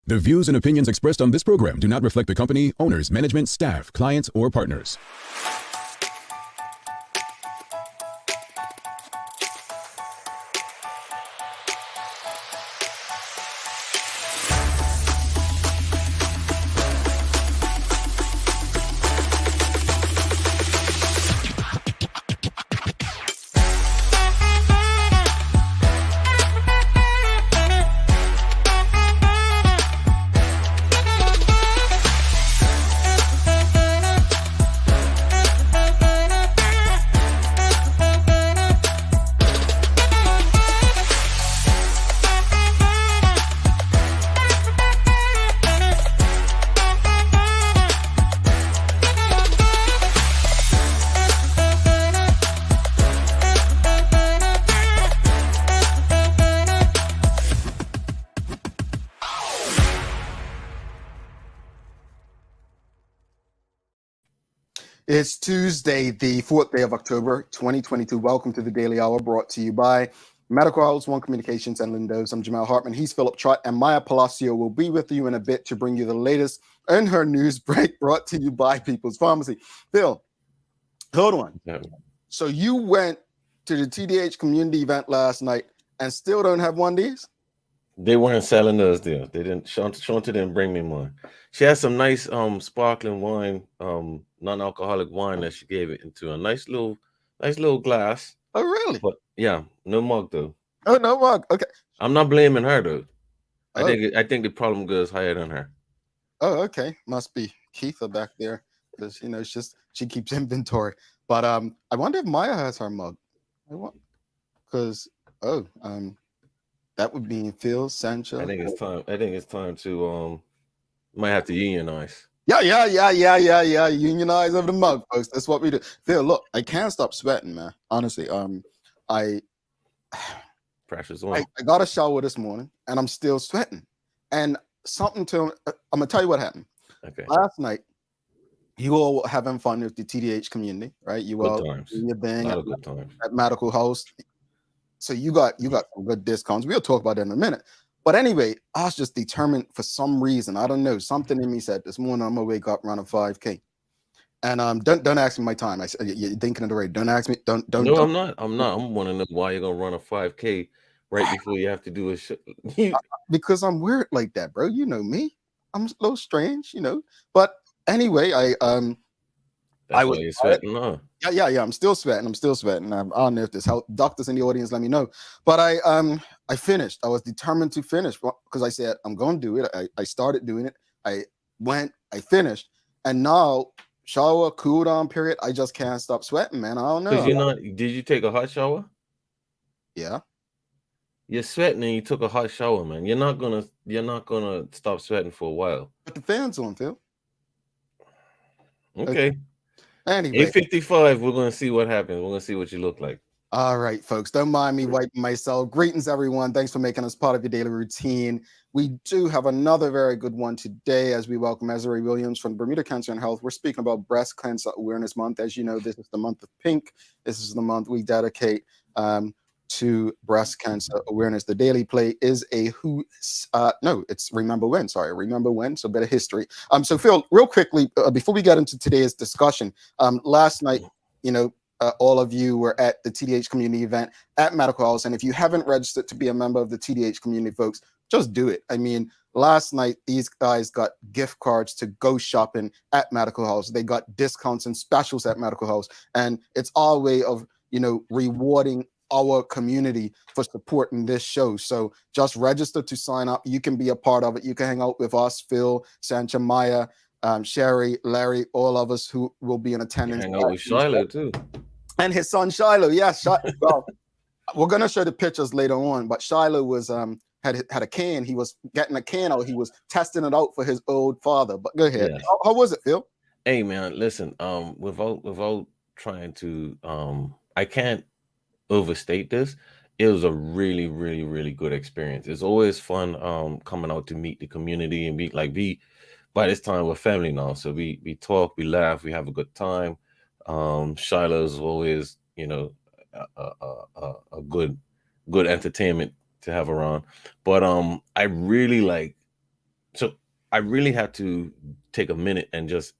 The views and opinions expressed on this program do not reflect the company, owners, management, staff, clients, or partners. It's Tuesday, the 4th day of October, 2022. Welcome to the Daily Hour, brought to you by Medical House, One Communications, and Lindos. I'm Jamal Hartman. He's Philip Trott, and Maya Palacio will be with you in a bit to bring you the latest in her news break, brought to you by People's Pharmacy. Phil, hold on. Yeah. So you went to the TDH community event last night and still don't have one of these? They weren't selling those there. They didn't. Shanta didn't bring me one. She had some nice sparkling wine, non-alcoholic wine that she gave it into a nice little glass. Oh, really? But yeah, no mug though. Oh, no mug. Okay. I'm not blaming her though. Oh. I think the problem goes higher than her. Oh, okay. Must be Keitha back there, because it's just she keeps inventory. But I wonder if Maya has her mug. That would be Phil, Sancho. I think it's time to might have to unionize. Yeah. Unionize over the mug, folks. That's what we do. Phil, look, I can't stop sweating, man. Honestly, Pressure's on. I got a shower this morning and I'm still sweating. And I'm gonna tell you what happened. Okay. Last night, you all were having fun with the TDH community, right? You all doing your thing at Medical House. So you got some good discounts. We'll talk about that in a minute. But anyway, I was just determined for some reason. I don't know. Something in me said this morning I'm gonna wake up, run a 5K. And don't ask me my time. I said you're thinking of the rate. Don't ask me. Don't. No, I'm not. I'm want to know why you're gonna run a 5K right before you have to do a show. Because I'm weird like that, bro. You know me. I'm a little strange, But anyway, I was sweating, huh? Yeah. I'm still sweating. I don't know if this helps. Doctors in the audience, let me know. But I finished. I was determined to finish because I said I'm going to do it. I started doing it. I finished, and now shower, cool down period. I just can't stop sweating, man. I don't know. Did you take a hot shower? Yeah. You're sweating and you took a hot shower, man. You're not gonna stop sweating for a while. But the fan's on, Phil. Okay. Anyway, 8:55. We're gonna see what happens. We're gonna see what you look like. All right, folks. Don't mind me wiping myself. Greetings, everyone. Thanks for making us part of your daily routine. We do have another very good one today as we welcome Azuree Williams from Bermuda Cancer and Health. We're speaking about Breast Cancer Awareness Month. As you know, this is the month of pink. This is the month we dedicate to breast cancer awareness. The Daily Play is it's Remember When. Sorry, Remember When. So a bit of history. So Phil, real quickly, before we get into today's discussion, last night, all of you were at the TDH community event at Medical House. And if you haven't registered to be a member of the TDH community, folks, just do it. I mean, last night, these guys got gift cards to go shopping at Medical House. They got discounts and specials at Medical House. And it's our way of, rewarding our community for supporting this show. So just register to sign up. You can be a part of it. You can hang out with us, Phil, Sancha, Maya, Sherry, Larry, all of us who will be in attendance. Hang out with Shiloh too. And his son Shiloh. Yes. Well, we're gonna show the pictures later on, but Shiloh was had a can. He was getting a can out. He was testing it out for his old father. But go ahead. Yes. How was it, Phil? Hey man, listen, without trying to I can't overstate this. It was a really, really, really good experience. It's always fun coming out to meet the community and be by this time we're family now. So we talk, we laugh, we have a good time. Shiloh's always, a good entertainment to have around. But I really like, so I really had to take a minute and just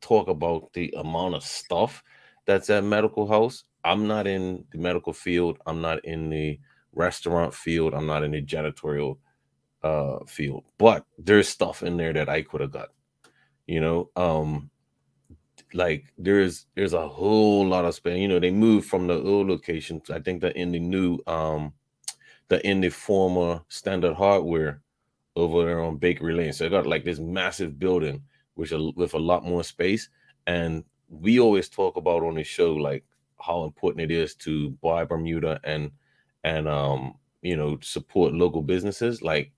talk about the amount of stuff that's at Medical House. I'm not in the medical field. I'm not in the restaurant field. I'm not in the janitorial field. But there's stuff in there that I could have got. You know, like there's a whole lot of space. You know, they moved from the old location. I think that in the new in the former Standard Hardware over there on Bakery Lane. So I got like this massive building with a lot more space. And we always talk about on the show like how important it is to buy Bermuda and you know, support local businesses. Like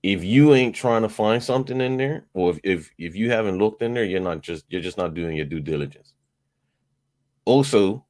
if you ain't trying to find something in there, or if you haven't looked in there, you're just not doing your due diligence. Also,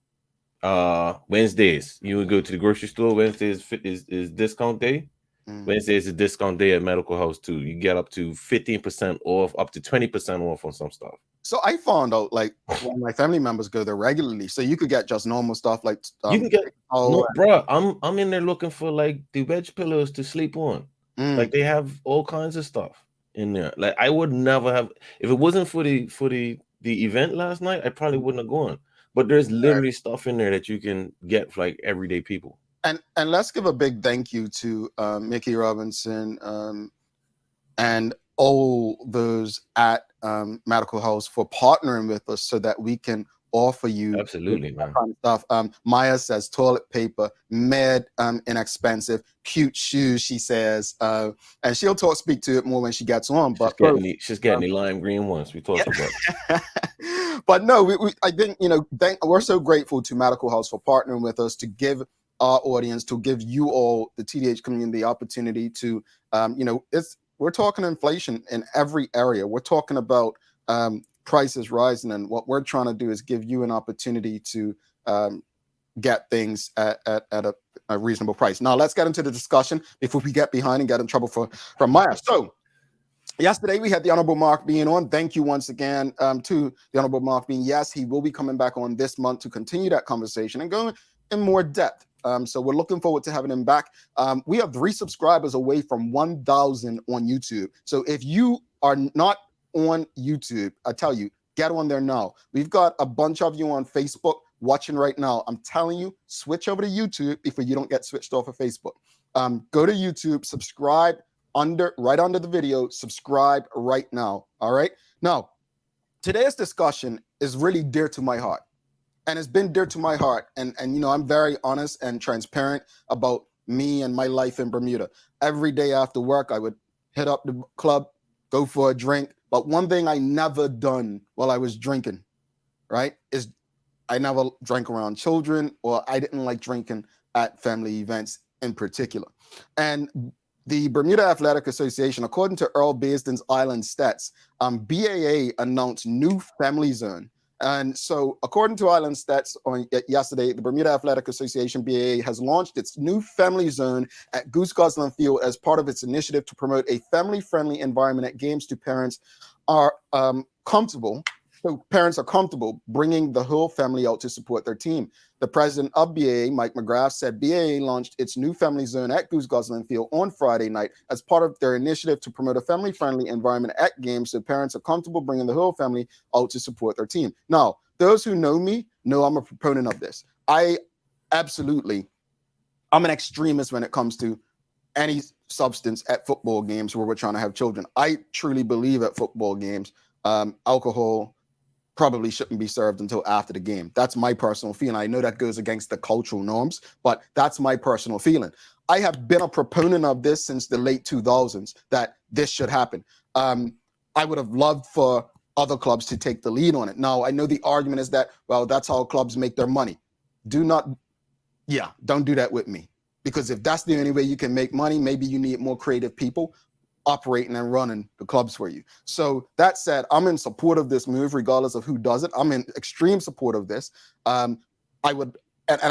Wednesdays, you would go to the grocery store. Wednesdays is discount day. Wednesday is a discount day at Medical House too. You get up to 15% off, up to 20% off on some stuff. So I found out like one of my family members go there regularly. So you could get just normal stuff like You can get no, bro. I'm in there looking for like the veg pillows to sleep on. Like they have all kinds of stuff in there. Like I would never have if it wasn't for the event last night, I probably wouldn't have gone. But there's literally stuff in there that you can get for like everyday people. And let's give a big thank you to Mickey Robinson and all those at Medical House for partnering with us so that we can offer you absolutely man. Kind of stuff. Maya says toilet paper, med, inexpensive, cute shoes. She says, and she'll speak to it more when she gets on. But she's getting the lime green ones we talked about. But no, I think we're so grateful to Medical House for partnering with us to give our audience, to give you all the TDH community the opportunity to, we're talking inflation in every area. We're talking about prices rising, and what we're trying to do is give you an opportunity to get things at a reasonable price. Now, let's get into the discussion before we get behind and get in trouble from Maya. So, yesterday we had the Honorable Mark Bean on. Thank you once again to the Honorable Mark Bean. Yes, he will be coming back on this month to continue that conversation and go in more depth. So we're looking forward to having him back. We have 3 subscribers away from 1,000 on YouTube. So if you are not on YouTube, I tell you, get on there now. We've got a bunch of you on Facebook watching right now. I'm telling you, switch over to YouTube before you don't get switched off of Facebook. Go to YouTube, subscribe right under the video, subscribe right now. All right. Now, today's discussion is really dear to my heart. And it's been dear to my heart. And I'm very honest and transparent about me and my life in Bermuda. Every day after work, I would hit up the club, go for a drink. But one thing I never done while I was drinking, right, is I never drank around children, or I didn't like drinking at family events in particular. And the Bermuda Athletic Association, according to Earl Basden's Island Stats, BAA announced new family zone. And so, according to Island Stats on yesterday, the Bermuda Athletic Association, BAA, has launched its new family zone at Goose Gosling Field as part of its initiative to promote a family-friendly environment at games to parents are comfortable. So parents are comfortable bringing the whole family out to support their team. The president of BAA, Mike McGrath, said BAA launched its new family zone at Goose Gosling Field on Friday night as part of their initiative to promote a family-friendly environment at games so parents are comfortable bringing the whole family out to support their team. Now, those who know me know I'm a proponent of this. I'm an extremist when it comes to any substance at football games where we're trying to have children. I truly believe at football games, alcohol probably shouldn't be served until after the game. That's my personal feeling. I know that goes against the cultural norms, but that's my personal feeling. I have been a proponent of this since the late 2000s, that this should happen. I would have loved for other clubs to take the lead on it. Now, I know the argument is that, well, that's how clubs make their money. Don't do that with me. Because if that's the only way you can make money, maybe you need more creative people operating and running the clubs for you. So that said, I'm in support of this move, regardless of who does it. I'm in extreme support of this. I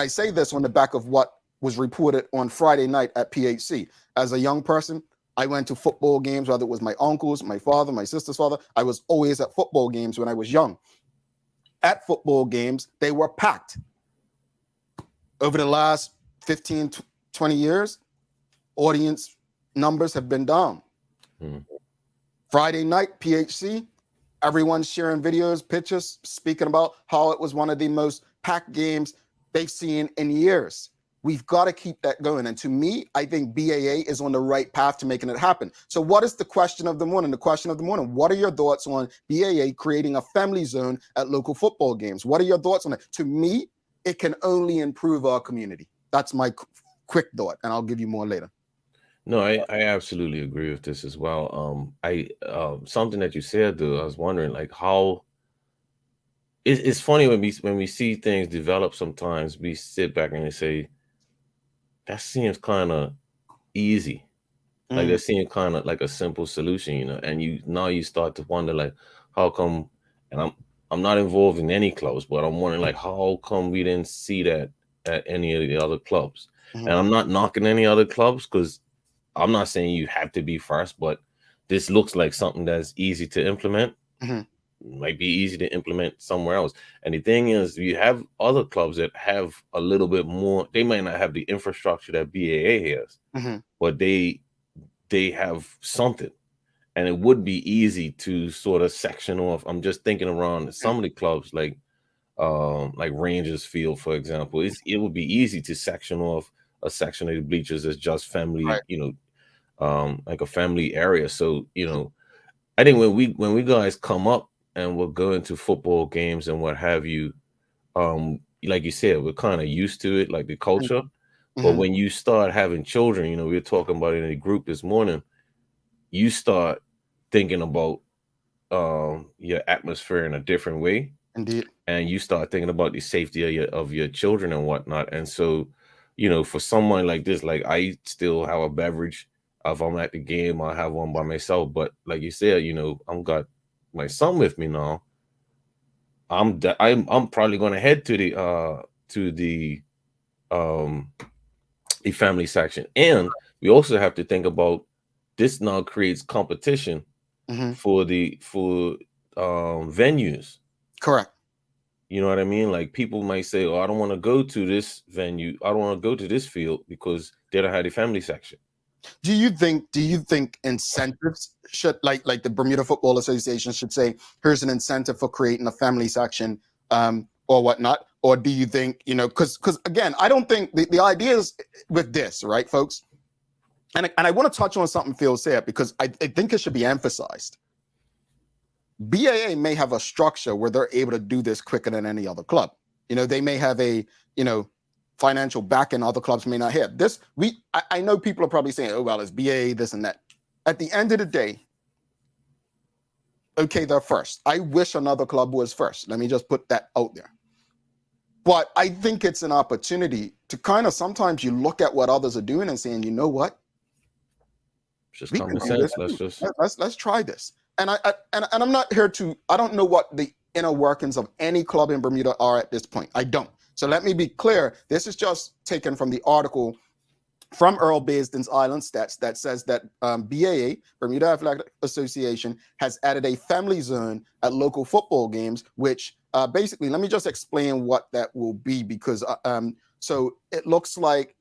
say this on the back of what was reported on Friday night at PHC. As a young person, I went to football games, whether it was my uncle's, my father, my sister's father. I was always at football games when I was young. At football games, they were packed. Over the last 15, 20 years, audience numbers have been down. Friday night, PHC, everyone's sharing videos, pictures, speaking about how it was one of the most packed games they've seen in years. We've got to keep that going. And to me, I think BAA is on the right path to making it happen. So what is the question of the morning? The question of the morning, what are your thoughts on BAA creating a family zone at local football games? What are your thoughts on it? To me, it can only improve our community. That's my quick thought, and I'll give you more later. No, I absolutely agree with this as well. Something that you said though, I was wondering like how it's funny when we see things develop. Sometimes we sit back and we say that seems kind of easy, like that seems kind of like a simple solution, you know. And you start to wonder like how come, and I'm not involved in any clubs, but I'm wondering like how come we didn't see that at any of the other clubs. And I'm not knocking any other clubs because I'm not saying you have to be first, but this looks like something that's easy to implement. Might be easy to implement somewhere else. And the thing is, you have other clubs that have a little bit more. They might not have the infrastructure that BAA has, but they have something. And it would be easy to sort of section off. I'm just thinking around some of the clubs like Rangers Field, for example. It would be easy to section off a section of the bleachers as just family, Right. you know, like a family area. So, you know, I think when we guys come up and we'll go into football games and what have you, like you said, we're kind of used to it, like the culture. But when you start having children, you know, we were talking about it in a group this morning, you start thinking about your atmosphere in a different way. Indeed. And you start thinking about the safety of your children and whatnot. And so, you know, for someone like this, like I still have a beverage. If I'm at the game, I have one by myself. But like you said, you know, I'm got my son with me now. I'm probably going to head to the family section. And we also have to think about this now creates competition for venues. Correct. You know what I mean? Like people might say, "Oh, I don't want to go to this venue. I don't want to go to this field because they don't have the family section." Do you think incentives should like the Bermuda Football Association should say, here's an incentive for creating a family section or whatnot? Or do you think, you know, because again, I don't think the idea is with this, right, folks? And I want to touch on something Phil said because I think it should be emphasized. BAA may have a structure where they're able to do this quicker than any other club. You know, they may have a, you know, financial backing other clubs may not have. This, I know people are probably saying, oh, well, it's BAA, this and that. At the end of the day, okay, they're first. I wish another club was first. Let me just put that out there. But I think it's an opportunity to kind of sometimes you look at what others are doing and saying, you know what? Just common sense. Let's try this. And I'm not here to, I don't know what the inner workings of any club in Bermuda are at this point. I don't. So let me be clear. This is just taken from the article from Earl Baisden's Island Stats that says that BAA, Bermuda Athletic Association, has added a family zone at local football games, which basically, let me just explain what that will be, because so it looks like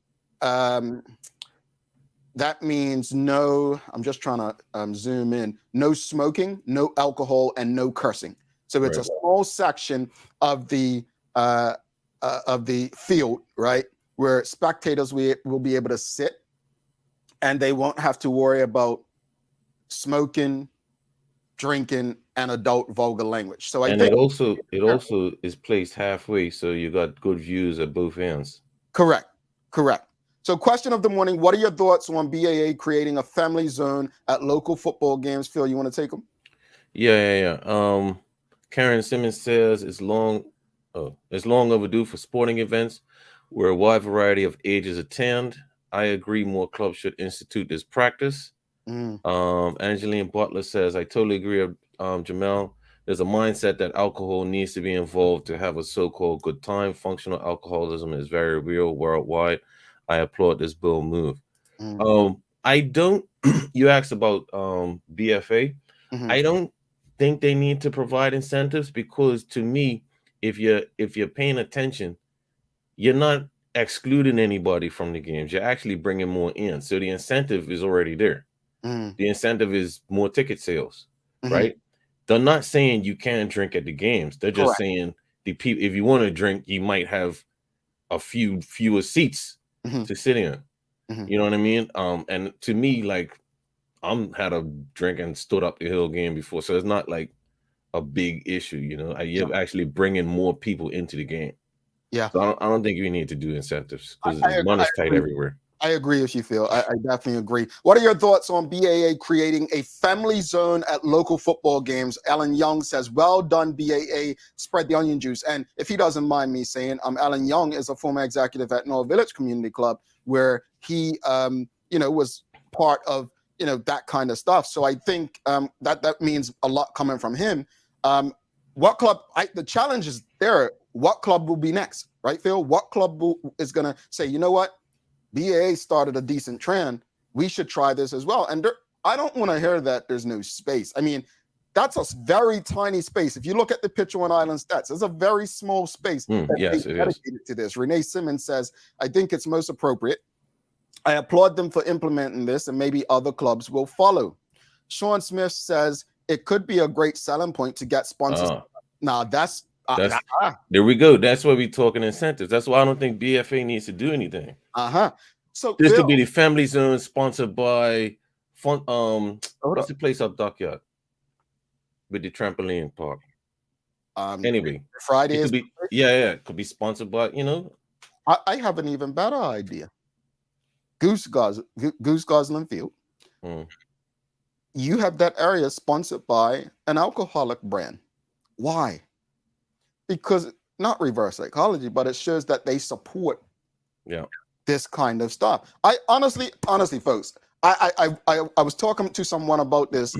that means no, I'm just trying to zoom in, no smoking, no alcohol, and no cursing. So it's a small section of the field, right, where spectators will be able to sit and they won't have to worry about smoking, drinking, and adult vulgar language. So I think it also is placed halfway, so you got good views at both ends. Correct. So question of the morning, what are your thoughts on BAA creating a family zone at local football games? Phil, you want to take them? Yeah. Karen Simmons says it's long overdue for sporting events where a wide variety of ages attend. I agree more clubs should institute this practice. Angeline Butler says, I totally agree, Jamel. There's a mindset that alcohol needs to be involved to have a so-called good time. Functional alcoholism is very real worldwide. I applaud this bill move. I don't, you asked about BFA. I don't think they need to provide incentives because to me, if you're paying attention, you're not excluding anybody from the games. You're actually bringing more in. So the incentive is already there. Mm. The incentive is more ticket sales, Mhm. right? They're not saying you can't drink at the games. They're just Correct. saying the people, if you want to drink, you might have a fewer seats Mhm. to sit in. Mhm. You know what I mean? And to me, like, I'm had a drink and stood up the hill game before, so it's not like a big issue. You know, you're actually bringing more people into the game. Yeah. So I don't think we need to do incentives because I money's tight agree. everywhere. I agree with you, Phil. I definitely agree. What are your thoughts on BAA creating a family zone at local football games? Alan Young says, well done, BAA, spread the onion juice. And if he doesn't mind me saying, Alan Young is a former executive at North Village Community Club, where he, was part of, that kind of stuff. So I think that means a lot coming from him. What club, the challenge is there, what club will be next, right, Phil? What club is going to say, you know what? BAA started a decent trend. We should try this as well. And I don't want to hear that there's no space. I mean, that's a very tiny space. If you look at the Picture One Island stats, it's a very small space Yes, it is. dedicated to this. Renee Simmons says, I think it's most appropriate. I applaud them for implementing this, and maybe other clubs will follow. Sean Smith says, it could be a great selling point to get sponsors. Now, that's there we go. That's why we're talking incentives. That's why I don't think BFA needs to do anything. So this could be the family zone sponsored by what's the place up Dockyard with the trampoline park? Anyway, Friday it could be it could be sponsored by, I have an even better idea. Goose Gosling Field. You have that area sponsored by an alcoholic brand. Why? Because not reverse psychology, but it shows that they support this kind of stuff. I honestly, folks, I was talking to someone about this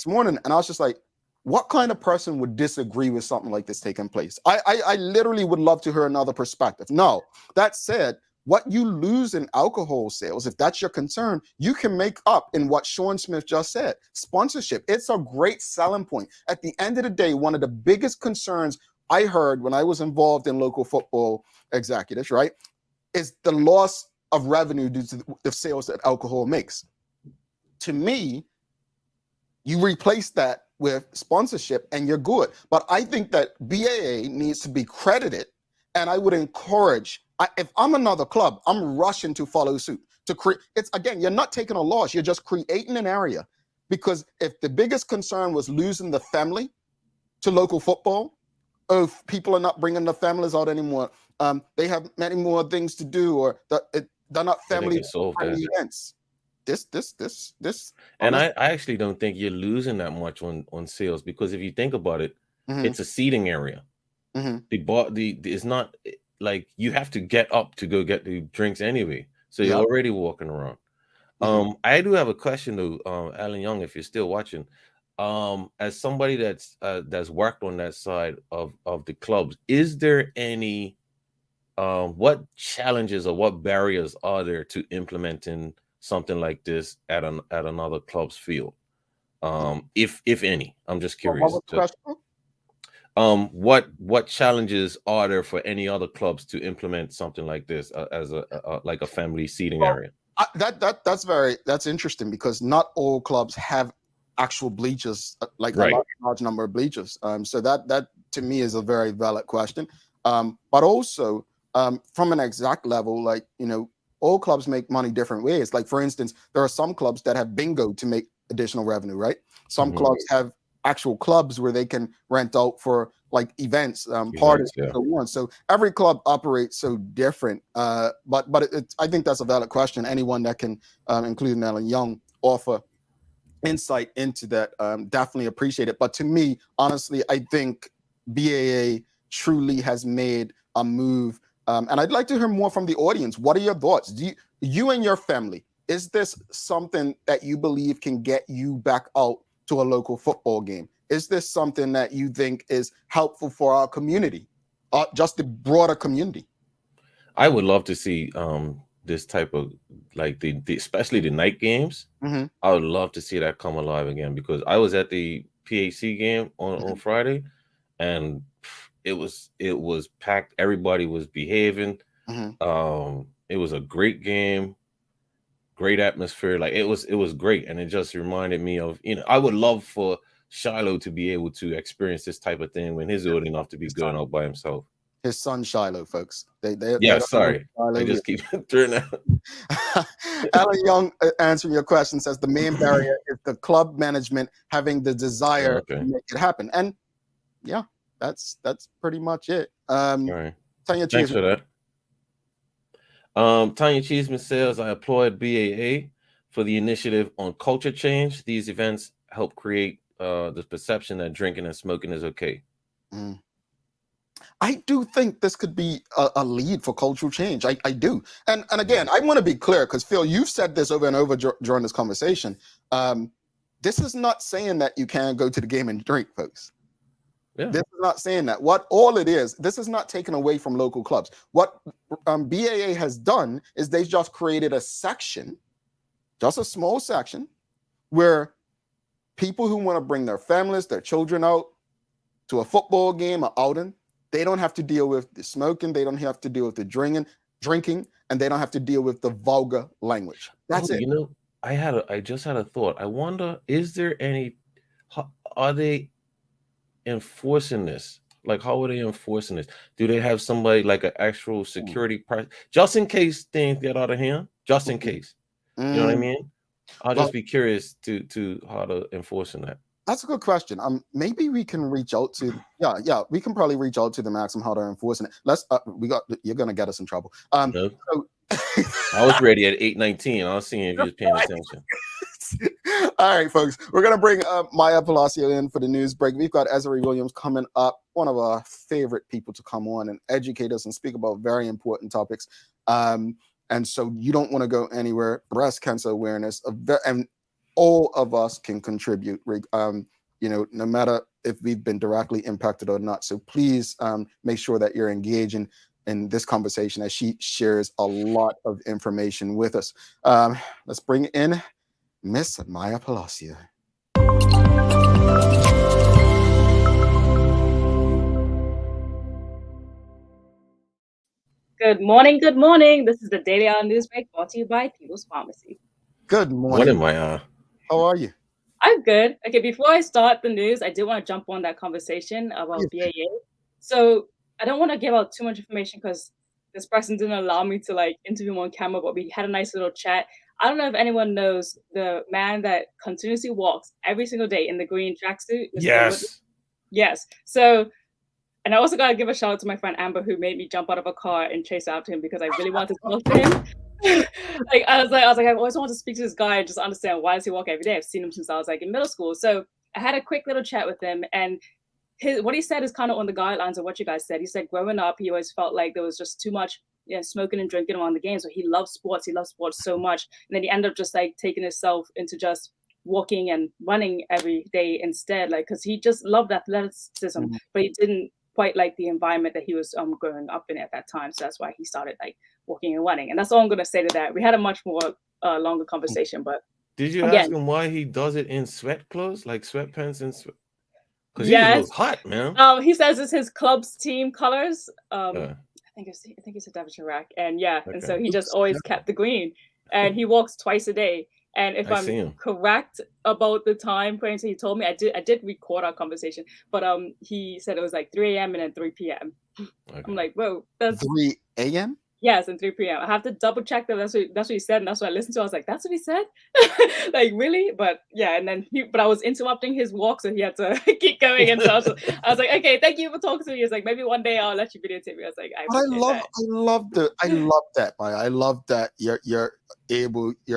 morning, and I was just like, what kind of person would disagree with something like this taking place? I literally would love to hear another perspective. No, that said, what you lose in alcohol sales, if that's your concern, you can make up in what Sean Smith just said. Sponsorship. It's a great selling point. At the end of the day, one of the biggest concerns I heard when I was involved in local football executives, right, is the loss of revenue due to the sales that alcohol makes. To me, you replace that with sponsorship and you're good. But I think that BAA needs to be credited, and I would encourage, if I'm another club, I'm rushing to follow suit. To create, it's again, you're not taking a loss, you're just creating an area. Because if the biggest concern was losing the family to local football, if people are not bringing the families out anymore, they have many more things to do, or they're not family events. This, and I actually don't think you're losing that much on sales, because if you think about it, it's a seating area. It's not like you have to get up to go get the drinks anyway, so you're already walking around. I do have a question though, Alan Young, if you're still watching. As somebody that's worked on that side of the clubs, is there any what challenges or what barriers are there to implementing something like this at another club's field? If any, I'm just curious. What challenges are there for any other clubs to implement something like this as a like a family seating area? That's interesting, because not all clubs have actual bleachers, like a large number of bleachers. So that to me is a very valid question. But also from an exact level, like, all clubs make money different ways. Like, for instance, there are some clubs that have bingo to make additional revenue, right? Some clubs have actual clubs where they can rent out for like events, parties, and so on. So every club operates so different. But I think that's a valid question. Anyone that can, including Alan Young, offer insight into that, definitely appreciate it. But to me, honestly, I think BAA truly has made a move. And I'd like to hear more from the audience. What are your thoughts? Do you and your family, is this something that you believe can get you back out to a local football game? Is this something that you think is helpful for our community, just the broader community? I would love to see this type of, like, the especially the night games. I would love to see that come alive again, because I was at the PHC game on Friday, and it was packed. Everybody was behaving. It was a great game, great atmosphere. Like it was great, and it just reminded me of, I would love for Shiloh to be able to experience this type of thing when he's old enough to be going out by himself. His son Shiloh, folks. They Yeah, don't sorry, know I just keep throwing that. Alan Young, answering your question, says the main barrier is the club management having the desire to make it happen. And yeah, that's pretty much it. All right. Tanya Thanks for that. Tanya Cheeseman says, I applaud BAA for the initiative on culture change. These events help create the perception that drinking and smoking is okay. I do think this could be a lead for cultural change. I do. And again, I want to be clear, because Phil, you've said this over and over during this conversation. This is not saying that you can't go to the game and drink, folks. Yeah. This is not saying that. What all it is, this is not taken away from local clubs. What BAA has done is they just created a section, just a small section, where people who want to bring their families, their children out to a football game or outing, they don't have to deal with the smoking, they don't have to deal with the drinking, and they don't have to deal with the vulgar language. That's it. I just had a thought. I wonder, are they enforcing this? Like, how are they enforcing this? Do they have somebody like an actual security person, just in case things get out of hand? Just in case. You know what I mean? I'll just be curious to how to enforcing that. That's a good question. Maybe we can reach out to we can probably reach out to them, ask them how they're enforcing it. You're gonna get us in trouble. No. So, I was ready at 8:19. I was seeing if you was paying attention. All right, folks, we're gonna bring Maya Palacio in for the news break. We've got Azuree Williams coming up, one of our favorite people to come on and educate us and speak about very important topics. And so you don't want to go anywhere. Breast cancer awareness, and all of us can contribute, no matter if we've been directly impacted or not. So please make sure that you're engaging in this conversation as she shares a lot of information with us. Let's bring in Miss Maya Palacio. Good morning. Good morning. This is the Daily Hour News Break brought to you by People's Pharmacy. Good morning. Maya. How are you? I'm good. Okay, before I start the news, I did want to jump on that conversation about BAA. So I don't want to give out too much information because this person didn't allow me to interview him on camera, but we had a nice little chat. I don't know if anyone knows the man that continuously walks every single day in the green tracksuit. Yes. Yes. So, and I also got to give a shout out to my friend Amber, who made me jump out of a car and chase after him because I really wanted to talk to him. I was like, I always want to speak to this guy and just understand why does he walk every day. I've seen him since I was in middle school. So I had a quick little chat with him, and what he said is kind of on the guidelines of what you guys said. He said growing up, he always felt like there was just too much smoking and drinking around the game. So he loved sports. He loved sports so much. And then he ended up just taking himself into just walking and running every day instead, because he just loved athleticism, but he didn't quite like the environment that he was growing up in at that time. So that's why he started walking and running. And that's all I'm going to say to that. We had a much more longer conversation, but did you ask him why he does it in sweat clothes, like sweatpants and sweat? Because he's hot, man. He says it's his club's team colors. I think it's a Devonshire rack, and and so he just always kept the green, and he walks twice a day. And if I'm correct about the time frames he told me, I did record our conversation, but he said it was 3 a.m. and then 3 p.m. Okay. I'm like, whoa, that's 3 a.m. Yes, and 3 p.m. I have to double check that. That's what he said, and that's what I listened to. I was like, that's what he said? Really? But yeah, and then but I was interrupting his walk, so he had to keep going. And so I was like, okay, thank you for talking to me. He was like, maybe one day I'll let you videotape me. I was like, I love that, Maya. I love that your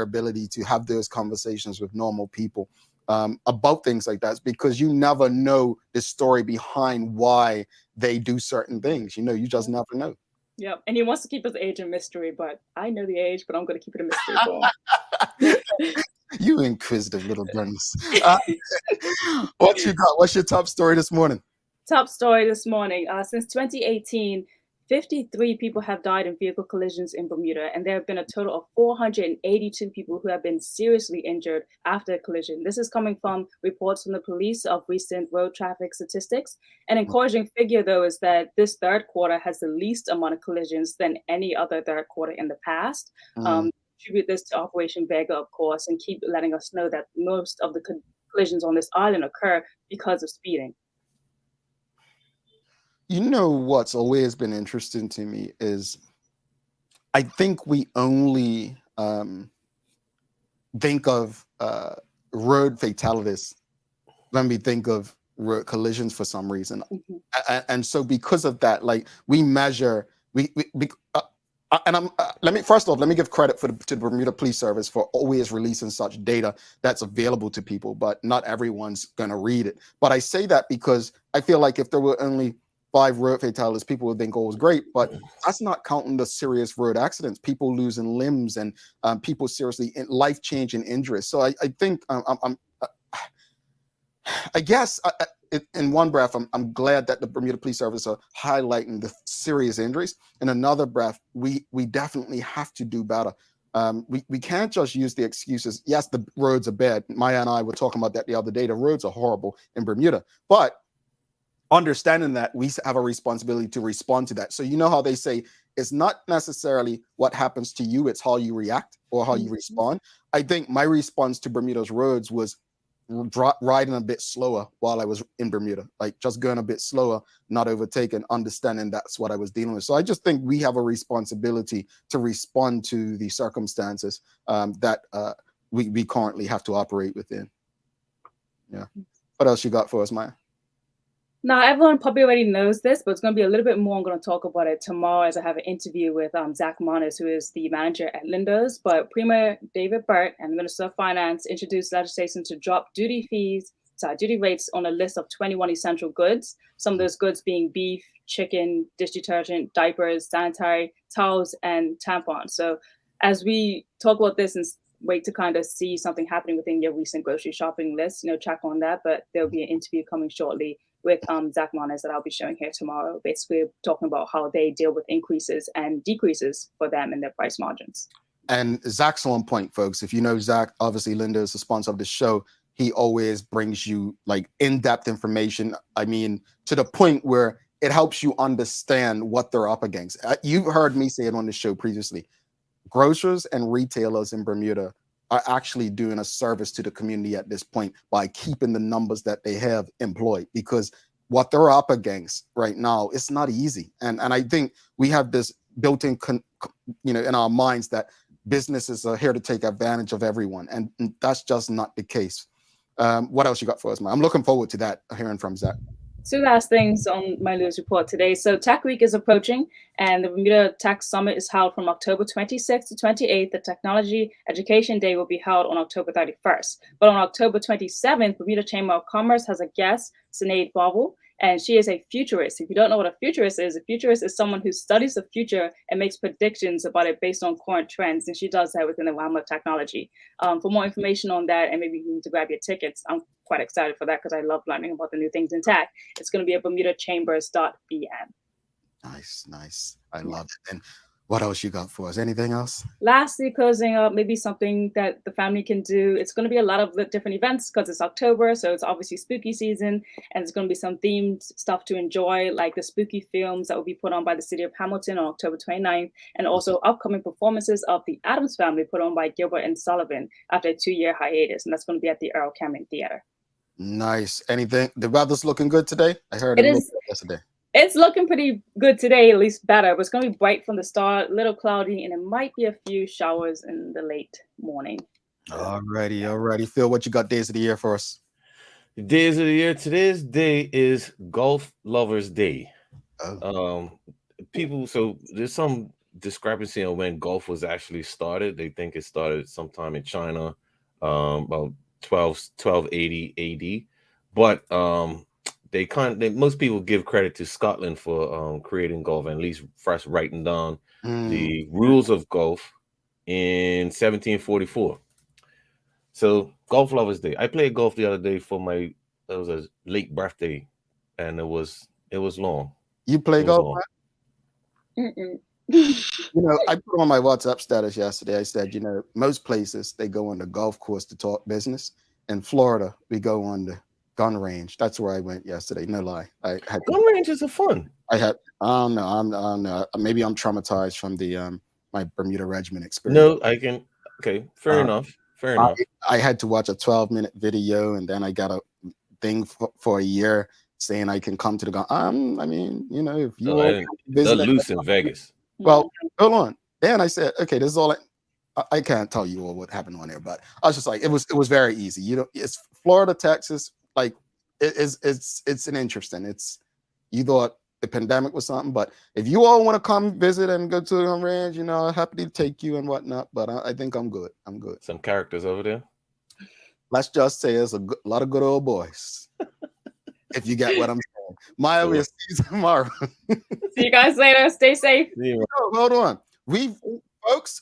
ability to have those conversations with normal people about things like that, because you never know the story behind why they do certain things. You just never know. Yeah, and he wants to keep his age a mystery, but I know the age, but I'm going to keep it a mystery for him. You inquisitive little bunnies. What you got? What's your top story this morning? Top story this morning. Since 2018, 53 people have died in vehicle collisions in Bermuda, and there have been a total of 482 people who have been seriously injured after a collision. This is coming from reports from the police of recent road traffic statistics. An encouraging figure, though, is that this third quarter has the least amount of collisions than any other third quarter in the past. attribute this to Operation Vega, of course, and keep letting us know that most of the collisions on this island occur because of speeding. You know what's always been interesting to me is I think we only think of road fatalities when we think of road collisions for some reason. And so because of that, like we measure, let me give credit to the Bermuda Police Service for always releasing such data that's available to people, but not everyone's going to read it. But I say that because I feel like if there were only 5 road fatalities, people would think, oh, it was great, but that's not counting the serious road accidents, people losing limbs and people seriously life-changing injuries. So I think I guess in one breath, I'm glad that the Bermuda Police Service are highlighting the serious injuries. In another breath, we definitely have to do better. We can't just use the excuses. Yes, the roads are bad. Maya and I were talking about that the other day. The roads are horrible in Bermuda, but understanding that we have a responsibility to respond to that. So you know how they say it's not necessarily what happens to you, it's how you react or how you respond. I think my response to Bermuda's roads was riding a bit slower while I was in Bermuda, like just going a bit slower, not overtaking, understanding that's what I was dealing with. So I just think we have a responsibility to respond to the circumstances that we currently have to operate within. Yeah. What else you got for us, Maya? Now, everyone probably already knows this, but it's going to be a little bit more. I'm going to talk about it tomorrow as I have an interview with Zach Monis, who is the manager at Linda's. But Premier David Burt and Minister of Finance introduced legislation to drop duty rates on a list of 21 essential goods. Some of those goods being beef, chicken, dish detergent, diapers, sanitary towels, and tampons. So as we talk about this and wait to kind of see something happening within your recent grocery shopping list, track on that. But there'll be an interview coming shortly with Zach Monis that I'll be showing here tomorrow, basically talking about how they deal with increases and decreases for them in their price margins. And Zach's on point, folks. If you know Zach, obviously Linda is the sponsor of the show. He always brings you like in-depth information. I mean, to the point where it helps you understand what they're up against. You've heard me say it on the show previously. Grocers and retailers in Bermuda are actually doing a service to the community at this point by keeping the numbers that they have employed, because what they're up against right now, it's not easy. And I think we have this built-in, in our minds that businesses are here to take advantage of everyone. And that's just not the case. What else you got for us, man? I'm looking forward to that, hearing from Zach. 2 last things on my news report today. So Tech Week is approaching, and the Bermuda Tech Summit is held from October 26th to 28th. The Technology Education Day will be held on October 31st. But on October 27th, Bermuda Chamber of Commerce has a guest, Sinead Bobble, and she is a futurist. If you don't know what a futurist is someone who studies the future and makes predictions about it based on current trends, and she does that within the realm of technology. For more information on that, and maybe you need to grab your tickets, I'm quite excited for that because I love learning about the new things in tech. It's going to be at bermudachambers.bm. Nice. I love it. And what else you got for us? Anything else? Lastly, closing up, maybe something that the family can do. It's going to be a lot of different events because it's October, so it's obviously spooky season, and there's going to be some themed stuff to enjoy, like the spooky films that will be put on by the city of Hamilton on October 29th, and also upcoming performances of the Addams Family put on by Gilbert and Sullivan after a 2-year hiatus, and that's going to be at the Earl Cameron Theater. Nice. Anything? The weather's looking good today? I heard it looked good yesterday. It's looking pretty good today, at least better, but it's going to be bright from the start, a little cloudy, and it might be a few showers in the late morning. Alrighty. Phil, what you got days of the year for us? The days of the year. Today's day is Golf Lovers Day. So there's some discrepancy on when golf was actually started. They think it started sometime in China, about 1280 AD. But most people give credit to Scotland for creating golf, and at least first writing down the rules of golf in 1744. So Golf Lovers Day. I played golf the other day it was a late birthday, and it was long. You play golf? I put on my WhatsApp status yesterday. I said, most places they go on the golf course to talk business. In Florida, we go on the gun range. That's where I went yesterday. No lie. Gun ranges are fun. I don't know. Maybe I'm traumatized from the my Bermuda regimen experience. No, I can. Okay, fair enough. Fair enough. I had to watch a 12-minute video, and then I got a thing for a year saying I can come to the. I mean, you know, if you all they're loose in Vegas. Well, hold on. Then I said, okay, this is all. I can't tell you all what happened on there, but I was just like, it was very easy. You know, it's Florida, Texas. Like, it's an interesting. It's you thought the pandemic was something, but if you all want to come visit and go to the ranch, you know, happy to take you and whatnot. But I think I'm good. I'm good. Some characters over there. Let's just say there's a lot of good old boys. If you get what I'm saying, Maya, we'll see you tomorrow. See you guys later. Stay safe. Hold on, folks.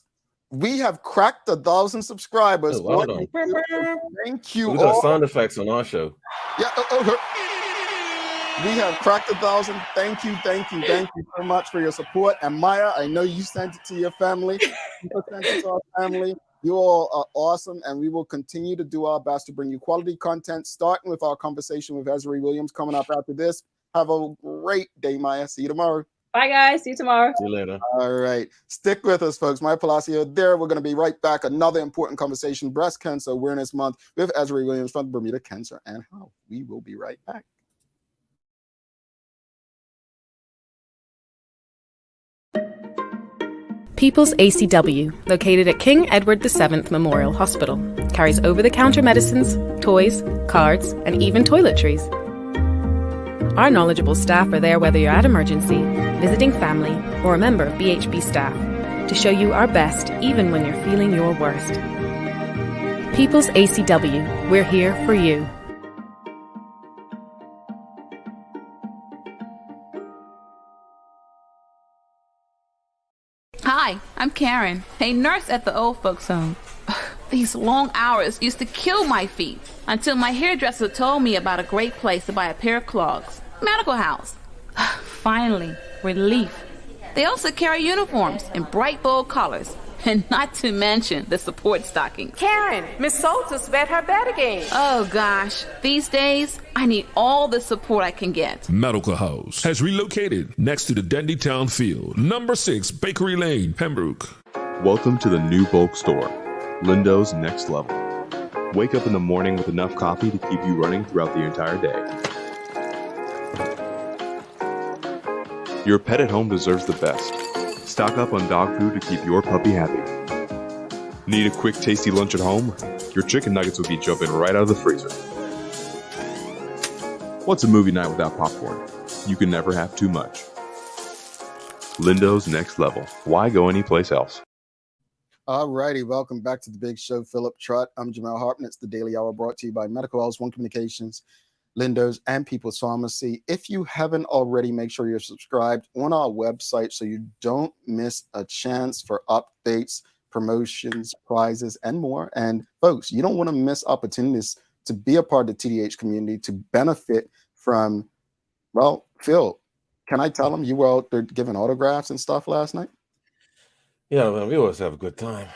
We have cracked 1,000 subscribers. Thank you. We got sound effects on our show. Yeah. We have cracked 1,000. Thank you so much for your support. And Maya, I know you sent it to your family. You sent it to our family. You all are awesome, and we will continue to do our best to bring you quality content, starting with our conversation with Azuree Williams coming up after this. Have a great day, Maya. See you tomorrow. Bye, guys. See you tomorrow. See you later. All right. Stick with us, folks. Maya Palacio there. We're going to be right back. Another important conversation, Breast Cancer Awareness Month, with Azuree Williams from Bermuda Cancer and Health. We will be right back. People's ACW, located at King Edward VII Memorial Hospital, carries over-the-counter medicines, toys, cards, and even toiletries. Our knowledgeable staff are there whether you're at emergency, visiting family, or a member of BHB staff, to show you our best even when you're feeling your worst. People's ACW, we're here for you. Hi, I'm Karen, a nurse at the old folks home. These long hours used to kill my feet until my hairdresser told me about a great place to buy a pair of clogs. Medical House. Finally, relief. They also carry uniforms in bright, bold colors. And not to mention the support stocking. Karen, Miss Soltis bet her bet again. Oh gosh, these days, I need all the support I can get. Medical House has relocated next to the Dendytown Field, number 6 Bakery Lane, Pembroke. Welcome to the new bulk store, Lindo's Next Level. Wake up in the morning with enough coffee to keep you running throughout the entire day. Your pet at home deserves the best. Stock up on dog food to keep your puppy happy. Need a quick, tasty lunch at home? Your chicken nuggets will be jumping right out of the freezer. What's a movie night without popcorn? You can never have too much. Lindo's Next Level. Why go anyplace else? All righty, welcome back to the big show. Philip Trott. I'm Jamal Hartman. It's the Daily Hour brought to you by Medical House, One Communications, Lindo's, and People's Pharmacy. If you haven't already, make sure you're subscribed on our website so you don't miss a chance for updates, promotions, prizes, and more. And folks, you don't want to miss opportunities to be a part of the TDH community, to benefit from, well, Phil, can I tell them you were out there giving autographs and stuff last night? Yeah, man, we always have a good time.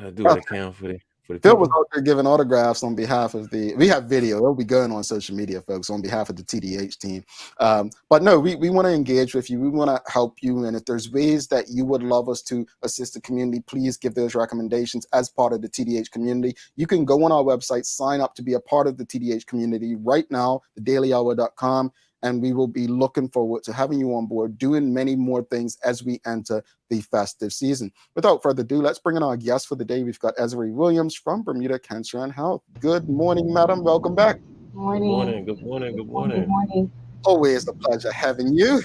I do what I can for the Phil was out there giving autographs on behalf of we have video. It'll be going on social media, folks, on behalf of the TDH team. But no, we want to engage with you. We want to help you. And if there's ways that you would love us to assist the community, please give those recommendations as part of the TDH community. You can go on our website, sign up to be a part of the TDH community right now, thedailyhour.com. And we will be looking forward to having you on board, doing many more things as we enter the festive season. Without further ado, let's bring in our guest for the day. We've got Azuree Williams from Bermuda Cancer and Health. Good morning, madam. Welcome back. Morning. Good morning. Good morning. Good morning. Always a pleasure having you.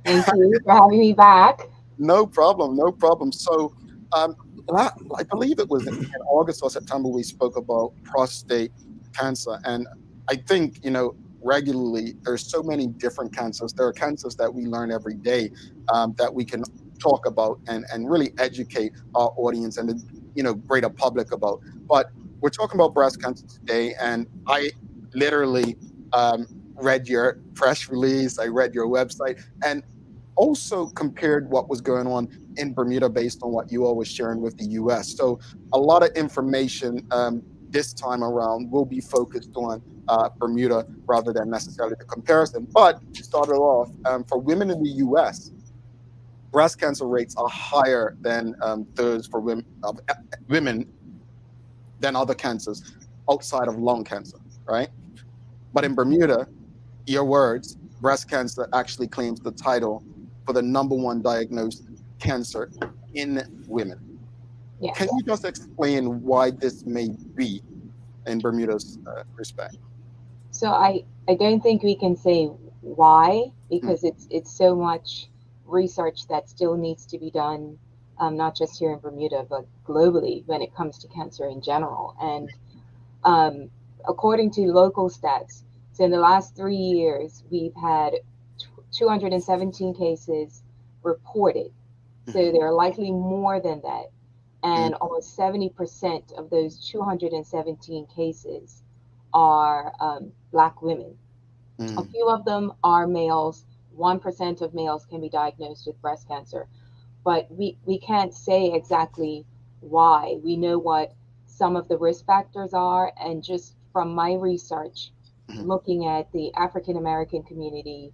Thank you for having me back. No problem. So I believe it was in August or September we spoke about prostate cancer. And I think, regularly there's so many different cancers. There are cancers that we learn every day that we can talk about and really educate our audience and the greater public about. But we're talking about breast cancer today, and I literally read your press release, I read your website, and also compared what was going on in Bermuda based on what you all was sharing with the US. So a lot of information this time around will be focused on Bermuda rather than necessarily the comparison. But to start it off, for women in the US, breast cancer rates are higher than those for women than other cancers outside of lung cancer, right? But in Bermuda, your words, breast cancer actually claims the title for the #1 diagnosed cancer in women. Yes. Can you just explain why this may be in Bermuda's respect? So I don't think we can say why, because it's so much research that still needs to be done, not just here in Bermuda, but globally when it comes to cancer in general. And according to local stats, so in the last 3 years, we've had 217 cases reported. So there are likely more than that. And almost 70% of those 217 cases are Black women. A few of them are males. 1% of males can be diagnosed with breast cancer. But we can't say exactly why. We know what some of the risk factors are. And just from my research, looking at the African American community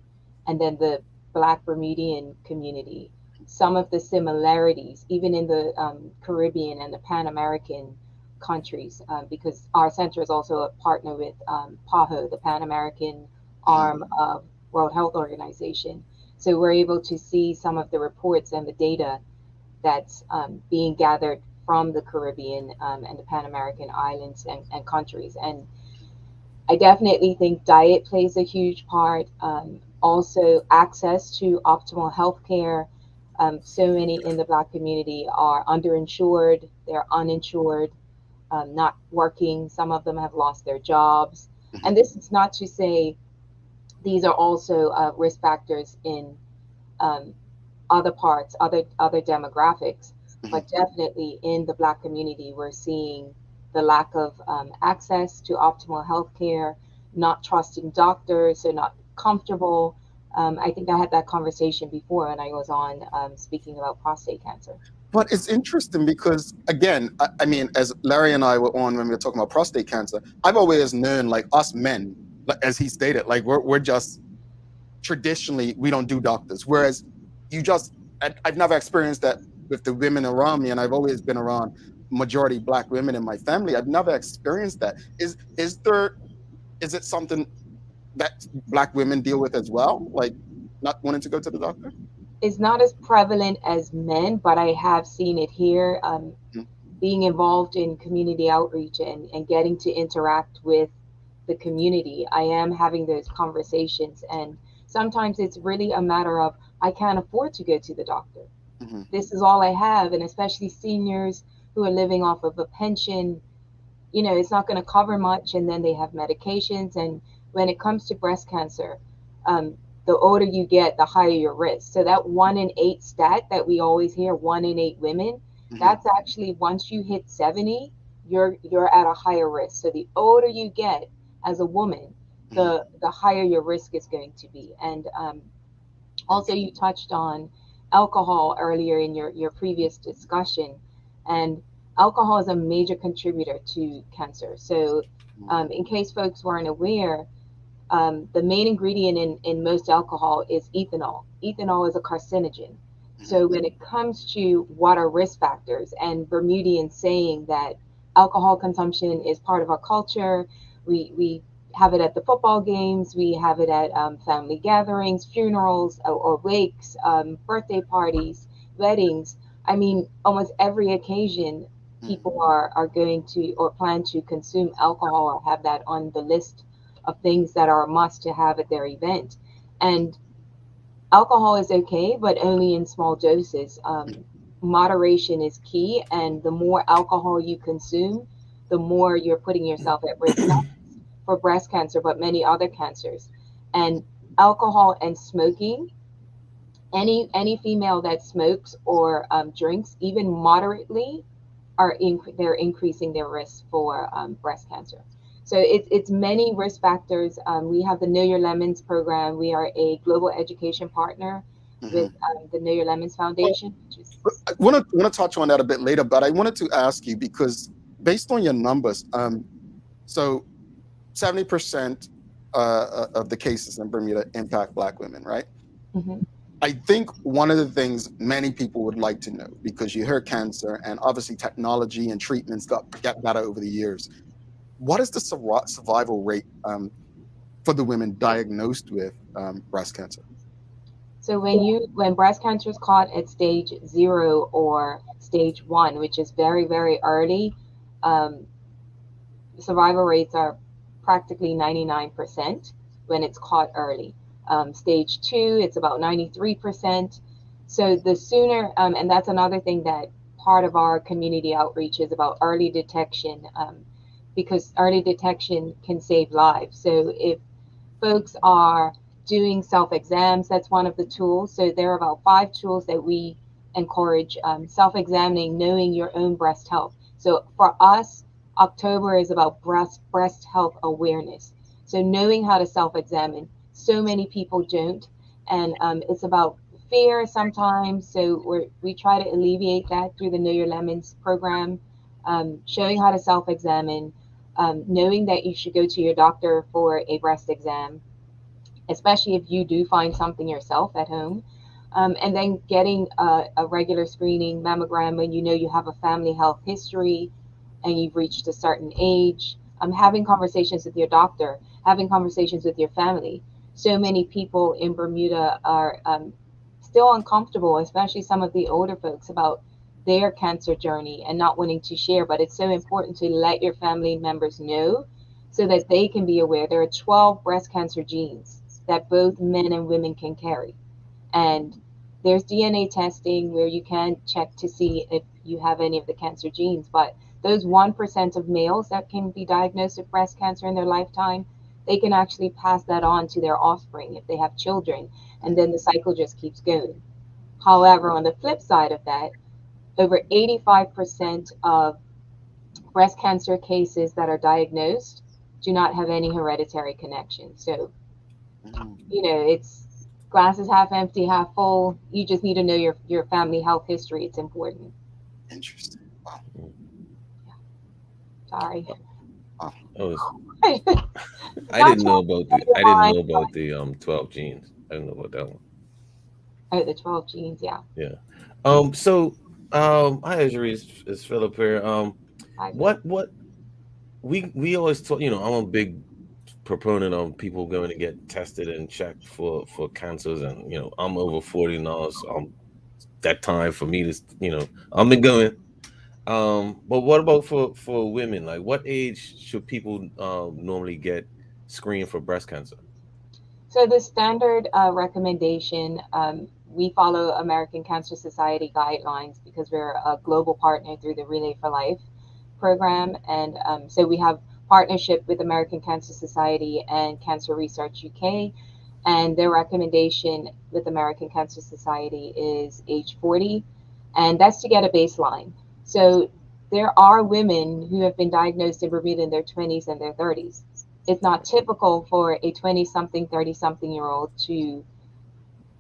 and then the Black Bermudian community, some of the similarities, even in the Caribbean and the Pan American countries, because our center is also a partner with PAHO, the Pan American arm of World Health Organization. So we're able to see some of the reports and the data that's being gathered from the Caribbean and the Pan American islands and countries. And I definitely think diet plays a huge part. Also, access to optimal health care. So many in the Black community are underinsured, they're uninsured, not working. Some of them have lost their jobs. And this is not to say these are also risk factors in other parts, other demographics, but definitely in the Black community, we're seeing the lack of access to optimal health care, not trusting doctors, so not comfortable. I think I had that conversation before when I was on speaking about prostate cancer. But it's interesting because, again, I mean, as Larry and I were on when we were talking about prostate cancer, I've always known, like, us men, as he stated, like, we're just traditionally, we don't do doctors. Whereas I've never experienced that with the women around me, and I've always been around majority Black women in my family. I've never experienced that. Is it something that Black women deal with as well, like not wanting to go to the doctor? It's not as prevalent as men, but I have seen it here. Being involved in community outreach and getting to interact with the community, I am having those conversations. And sometimes it's really a matter of, I can't afford to go to the doctor. This is all I have. And especially seniors who are living off of a pension, you know, it's not going to cover much. And then they have medications. And when it comes to breast cancer, the older you get, the higher your risk. So that 1 in 8 stat that we always hear, 1 in 8 women, that's actually, once you hit 70, you're at a higher risk. So the older you get as a woman, the higher your risk is going to be. And also you touched on alcohol earlier in your previous discussion, and alcohol is a major contributor to cancer. So in case folks weren't aware, the main ingredient in most alcohol is ethanol. Ethanol is a carcinogen. So when it comes to what are risk factors, and Bermudians saying that alcohol consumption is part of our culture, we have it at the football games, we have it at family gatherings, funerals or wakes, birthday parties, weddings. I mean, almost every occasion, people are going to or plan to consume alcohol or have that on the list of things that are a must to have at their event. And alcohol is okay, but only in small doses. Moderation is key, and the more alcohol you consume, the more you're putting yourself at risk, not for breast cancer, but many other cancers. And alcohol and smoking, any female that smokes or drinks, even moderately, they're increasing their risk for breast cancer. So it's many risk factors. We have the Know Your Lemons program. We are a global education partner with the Know Your Lemons Foundation. I want to touch on that a bit later, but I wanted to ask you, because based on your numbers, so 70% of the cases in Bermuda impact Black women, right? I think one of the things many people would like to know, because you hear cancer and obviously technology and treatments get better over the years. What is the survival rate for the women diagnosed with breast cancer? So when breast cancer is caught at stage 0 or stage 1, which is very, very early, um, survival rates are practically 99% when it's caught early. Stage 2, it's about 93%. So the sooner, and that's another thing that part of our community outreach is about early detection, because early detection can save lives. So if folks are doing self-exams, that's one of the tools. So there are about 5 tools that we encourage: self-examining, knowing your own breast health. So for us, October is about breast health awareness. So knowing how to self-examine. So many people don't, and it's about fear sometimes. So we try to alleviate that through the Know Your Lemons program, showing how to self-examine, knowing that you should go to your doctor for a breast exam, especially if you do find something yourself at home. And then getting a regular screening mammogram when you know you have a family health history and you've reached a certain age. Having conversations with your doctor, having conversations with your family. So many people in Bermuda are still uncomfortable, especially some of the older folks, about their cancer journey and not wanting to share. But it's so important to let your family members know so that they can be aware. There are 12 breast cancer genes that both men and women can carry. And there's DNA testing where you can check to see if you have any of the cancer genes. But those 1% of males that can be diagnosed with breast cancer in their lifetime, they can actually pass that on to their offspring if they have children. And then the cycle just keeps going. However, on the flip side of that, over 85% of breast cancer cases that are diagnosed do not have any hereditary connection. So, it's glass is half empty, half full. You just need to know your family health history. It's important. Interesting. Wow. Yeah. Sorry. I didn't know about the 12 genes. I didn't know about that one. Oh, the 12 genes, yeah. Yeah. So hi Azuree, it's Philip here. What we always talk, I'm a big proponent of people going to get tested and checked for cancers, and I'm over 40 now, so that time for me to I'm been going. But what about for women? Like, what age should people normally get screened for breast cancer? So the standard recommendation, we follow American Cancer Society guidelines because we're a global partner through the Relay for Life program. And so we have partnership with American Cancer Society and Cancer Research UK. And their recommendation with American Cancer Society is age 40, and that's to get a baseline. So there are women who have been diagnosed in Bermuda in their 20s and their 30s. It's not typical for a 20-something, 30-something-year-old to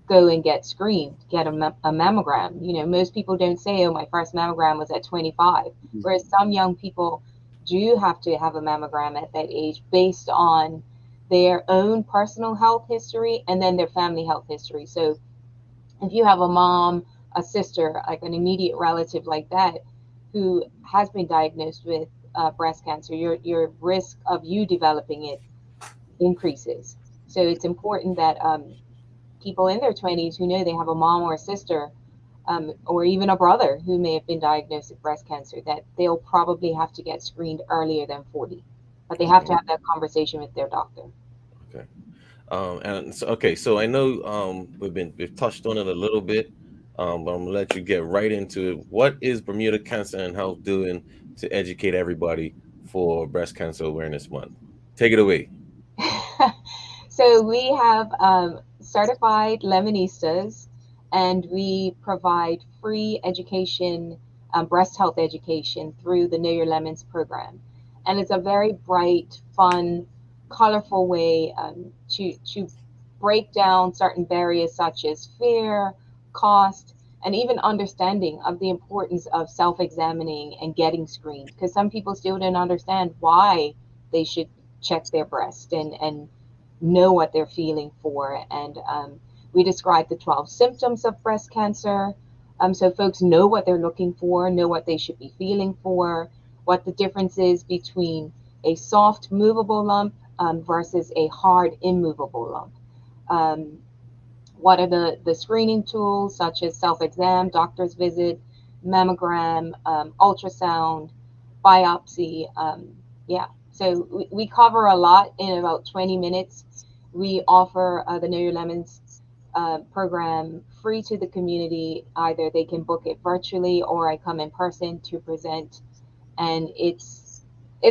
go and get screened, get a mammogram. Most people don't say, oh, my first mammogram was at 25, whereas some young people do have to have a mammogram at that age based on their own personal health history and then their family health history. So if you have a mom, a sister, like an immediate relative like that, who has been diagnosed with breast cancer, your risk of you developing it increases. So it's important that people in their 20s who know they have a mom or a sister, or even a brother who may have been diagnosed with breast cancer, that they'll probably have to get screened earlier than 40. But they have to have that conversation with their doctor. Okay. So I know we've touched on it a little bit, but I'm gonna let you get right into it. What is Bermuda Cancer and Health doing to educate everybody for Breast Cancer Awareness Month? Take it away. So we have certified Lemonistas, and we provide free education, breast health education through the Know Your Lemons program. And it's a very bright, fun, colorful way to break down certain barriers such as fear, cost, and even understanding of the importance of self-examining and getting screened. Because some people still don't understand why they should check their breast and know what they're feeling for. And We describe the 12 symptoms of breast cancer, so folks know what they're looking for, know what they should be feeling for, what the difference is between a soft, movable lump versus a hard, immovable lump. What are the screening tools, such as self-exam, doctor's visit, mammogram, ultrasound, biopsy. So we cover a lot in about 20 minutes. We offer the Know Your Lemons program free to the community. Either they can book it virtually or I come in person to present. And it's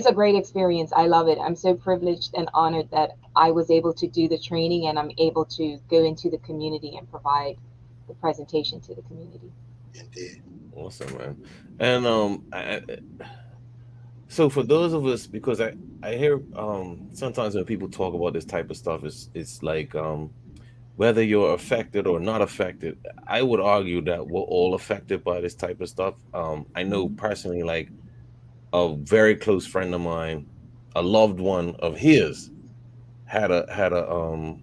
a great experience. I love it. I'm so privileged and honored that I was able to do the training and I'm able to go into the community and provide the presentation to the community. Indeed. Awesome, man. And so for those of us, because I hear sometimes when people talk about this type of stuff, it's like whether you're affected or not affected. I would argue that we're all affected by this type of stuff. I know personally, like a very close friend of mine, a loved one of his, had a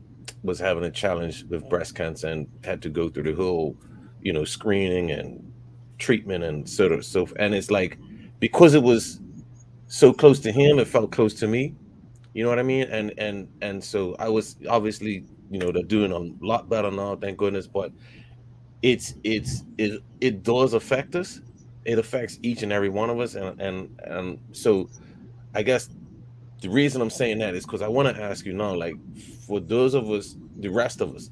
was having a challenge with breast cancer and had to go through the whole, screening and treatment and so and it's like, because it was so close to him, it felt close to me. You know what I mean? And so I was obviously, they're doing a lot better now, thank goodness. But it does affect us. It affects each and every one of us, and so I guess the reason I'm saying that is because I want to ask you now, like, for those of us, the rest of us,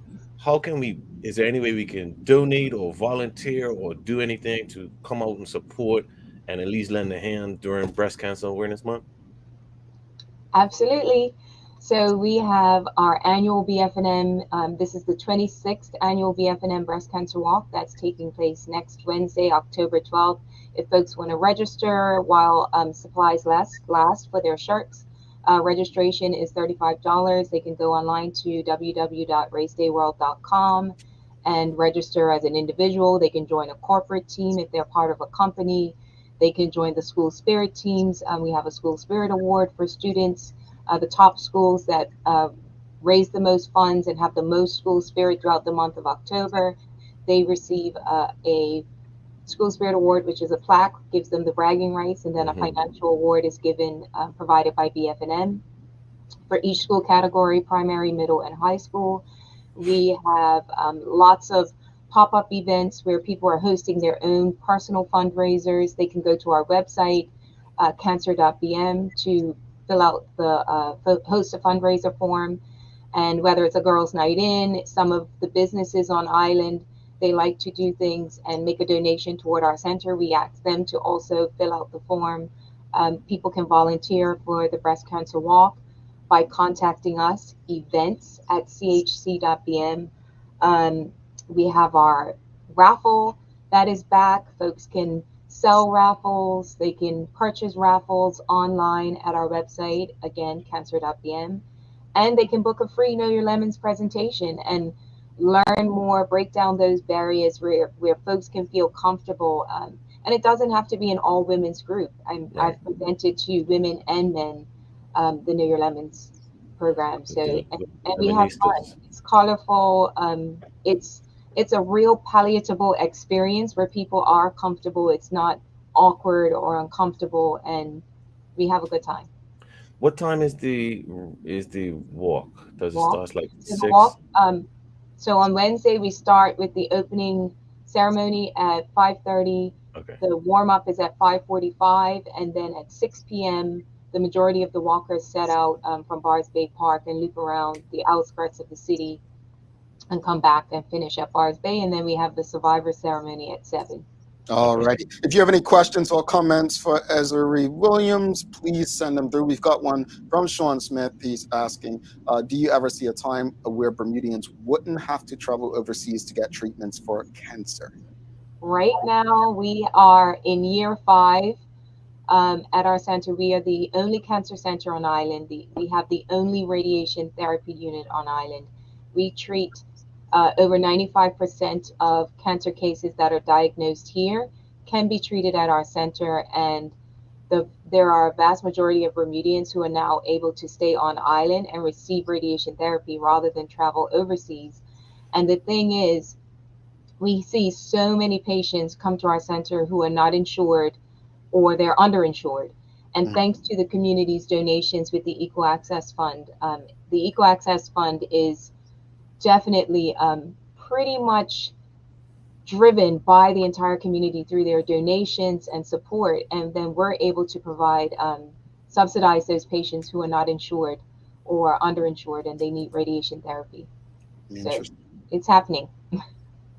is there any way we can donate or volunteer or do anything to come out and support and at least lend a hand during Breast Cancer Awareness Month? Absolutely. So we have our annual BF&M. This is the 26th annual BF&M Breast Cancer Walk that's taking place next Wednesday, October 12th. If folks want to register while supplies last for their shirts, registration is $35. They can go online to www.racedayworld.com and register as an individual. They can join a corporate team if they're part of a company. They can join the school spirit teams. We have a school spirit award for students. The top schools that raise the most funds and have the most school spirit throughout the month of October, they receive a school spirit award, which is a plaque, gives them the bragging rights, and then a financial award is given, provided by BF&M. For each school category, primary, middle, and high school, we have lots of pop-up events where people are hosting their own personal fundraisers. They can go to our website, cancer.bm, to fill out the host a fundraiser form. And whether it's a girls' night in, some of the businesses on island, they like to do things and make a donation toward our center. We ask them to also fill out the form. People can volunteer for the breast cancer walk by contacting us, events@chc.bm. We have our raffle that is back. Folks can sell raffles. They can purchase raffles online at our website, again, cancer.bm. And they can book a free Know Your Lemons presentation and learn more, break down those barriers where folks can feel comfortable. And it doesn't have to be an all women's group. I've presented to women and men the Know Your Lemons program. So and we have fun. It's colorful. It's a real palatable experience where people are comfortable. It's not awkward or uncomfortable, and we have a good time. What time is the walk? Does it start like 6? So on Wednesday we start with the opening ceremony at 5:30. Okay. The warm up is at 5:45, and then at 6 p.m. the majority of the walkers set out from Bars Bay Park and loop around the outskirts of the city and come back and finish at Bars Bay, and then we have the survivor ceremony at 7. All righty. If you have any questions or comments for Azuree Williams, please send them through. We've got one from Sean Smith. He's asking, do you ever see a time where Bermudians wouldn't have to travel overseas to get treatments for cancer? Right now, we are in year 5 at our center. We are the only cancer center on island. We have the only radiation therapy unit on island. We treat over 95% of cancer cases that are diagnosed here can be treated at our center, and there are a vast majority of Bermudians who are now able to stay on island and receive radiation therapy rather than travel overseas. And the thing is, we see so many patients come to our center who are not insured or they're underinsured. And thanks to the community's donations with the Equal Access Fund, the Equal Access Fund is definitely pretty much driven by the entire community through their donations and support. And then we're able to provide, subsidize those patients who are not insured or underinsured and they need radiation therapy. So it's happening.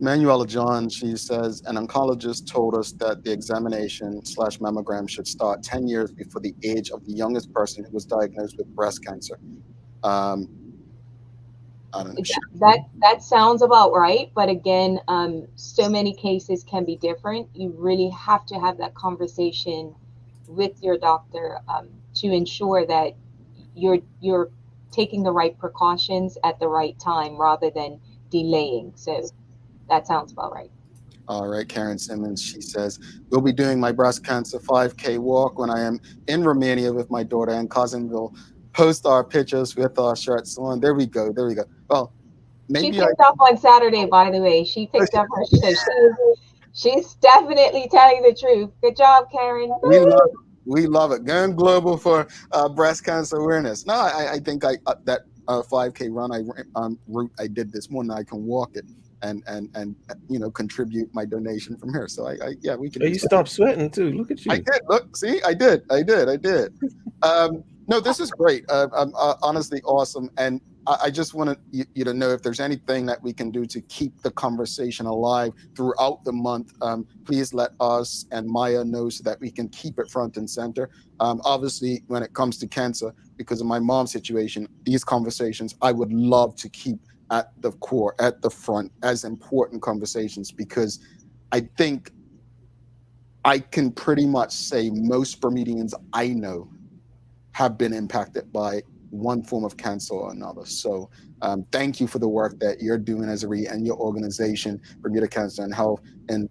Manuela John, she says, an oncologist told us that the examination/mammogram should start 10 years before the age of the youngest person who was diagnosed with breast cancer. I don't know. That sounds about right. But again, so many cases can be different. You really have to have that conversation with your doctor to ensure that you're taking the right precautions at the right time rather than delaying. So that sounds about right. All right, Karen Simmons, she says, we'll be doing my breast cancer 5K walk when I am in Romania with my daughter and cousin. We'll post our pictures with our shirts on. There we go. Well, maybe she picked up on Saturday, by the way. She picked up her shirt. She's definitely telling the truth. Good job, Karen. We love it. Going global for breast cancer awareness. No, I think that 5K run route I did this morning, I can walk it and contribute my donation from here. So yeah, we can. You stopped sweating too. Look at you. I did. Look, see, I did. No, this is great. Honestly, awesome. And I just want you to know if there's anything that we can do to keep the conversation alive throughout the month, please let us and Maya know so that we can keep it front and center. Obviously, when it comes to cancer, because of my mom's situation, these conversations I would love to keep at the core, at the front, as important conversations, because I think I can pretty much say most Bermudians I know have been impacted by one form of cancer or another. So thank you for the work that you're doing, Azuree, and your organization, Bermuda Cancer and Health, and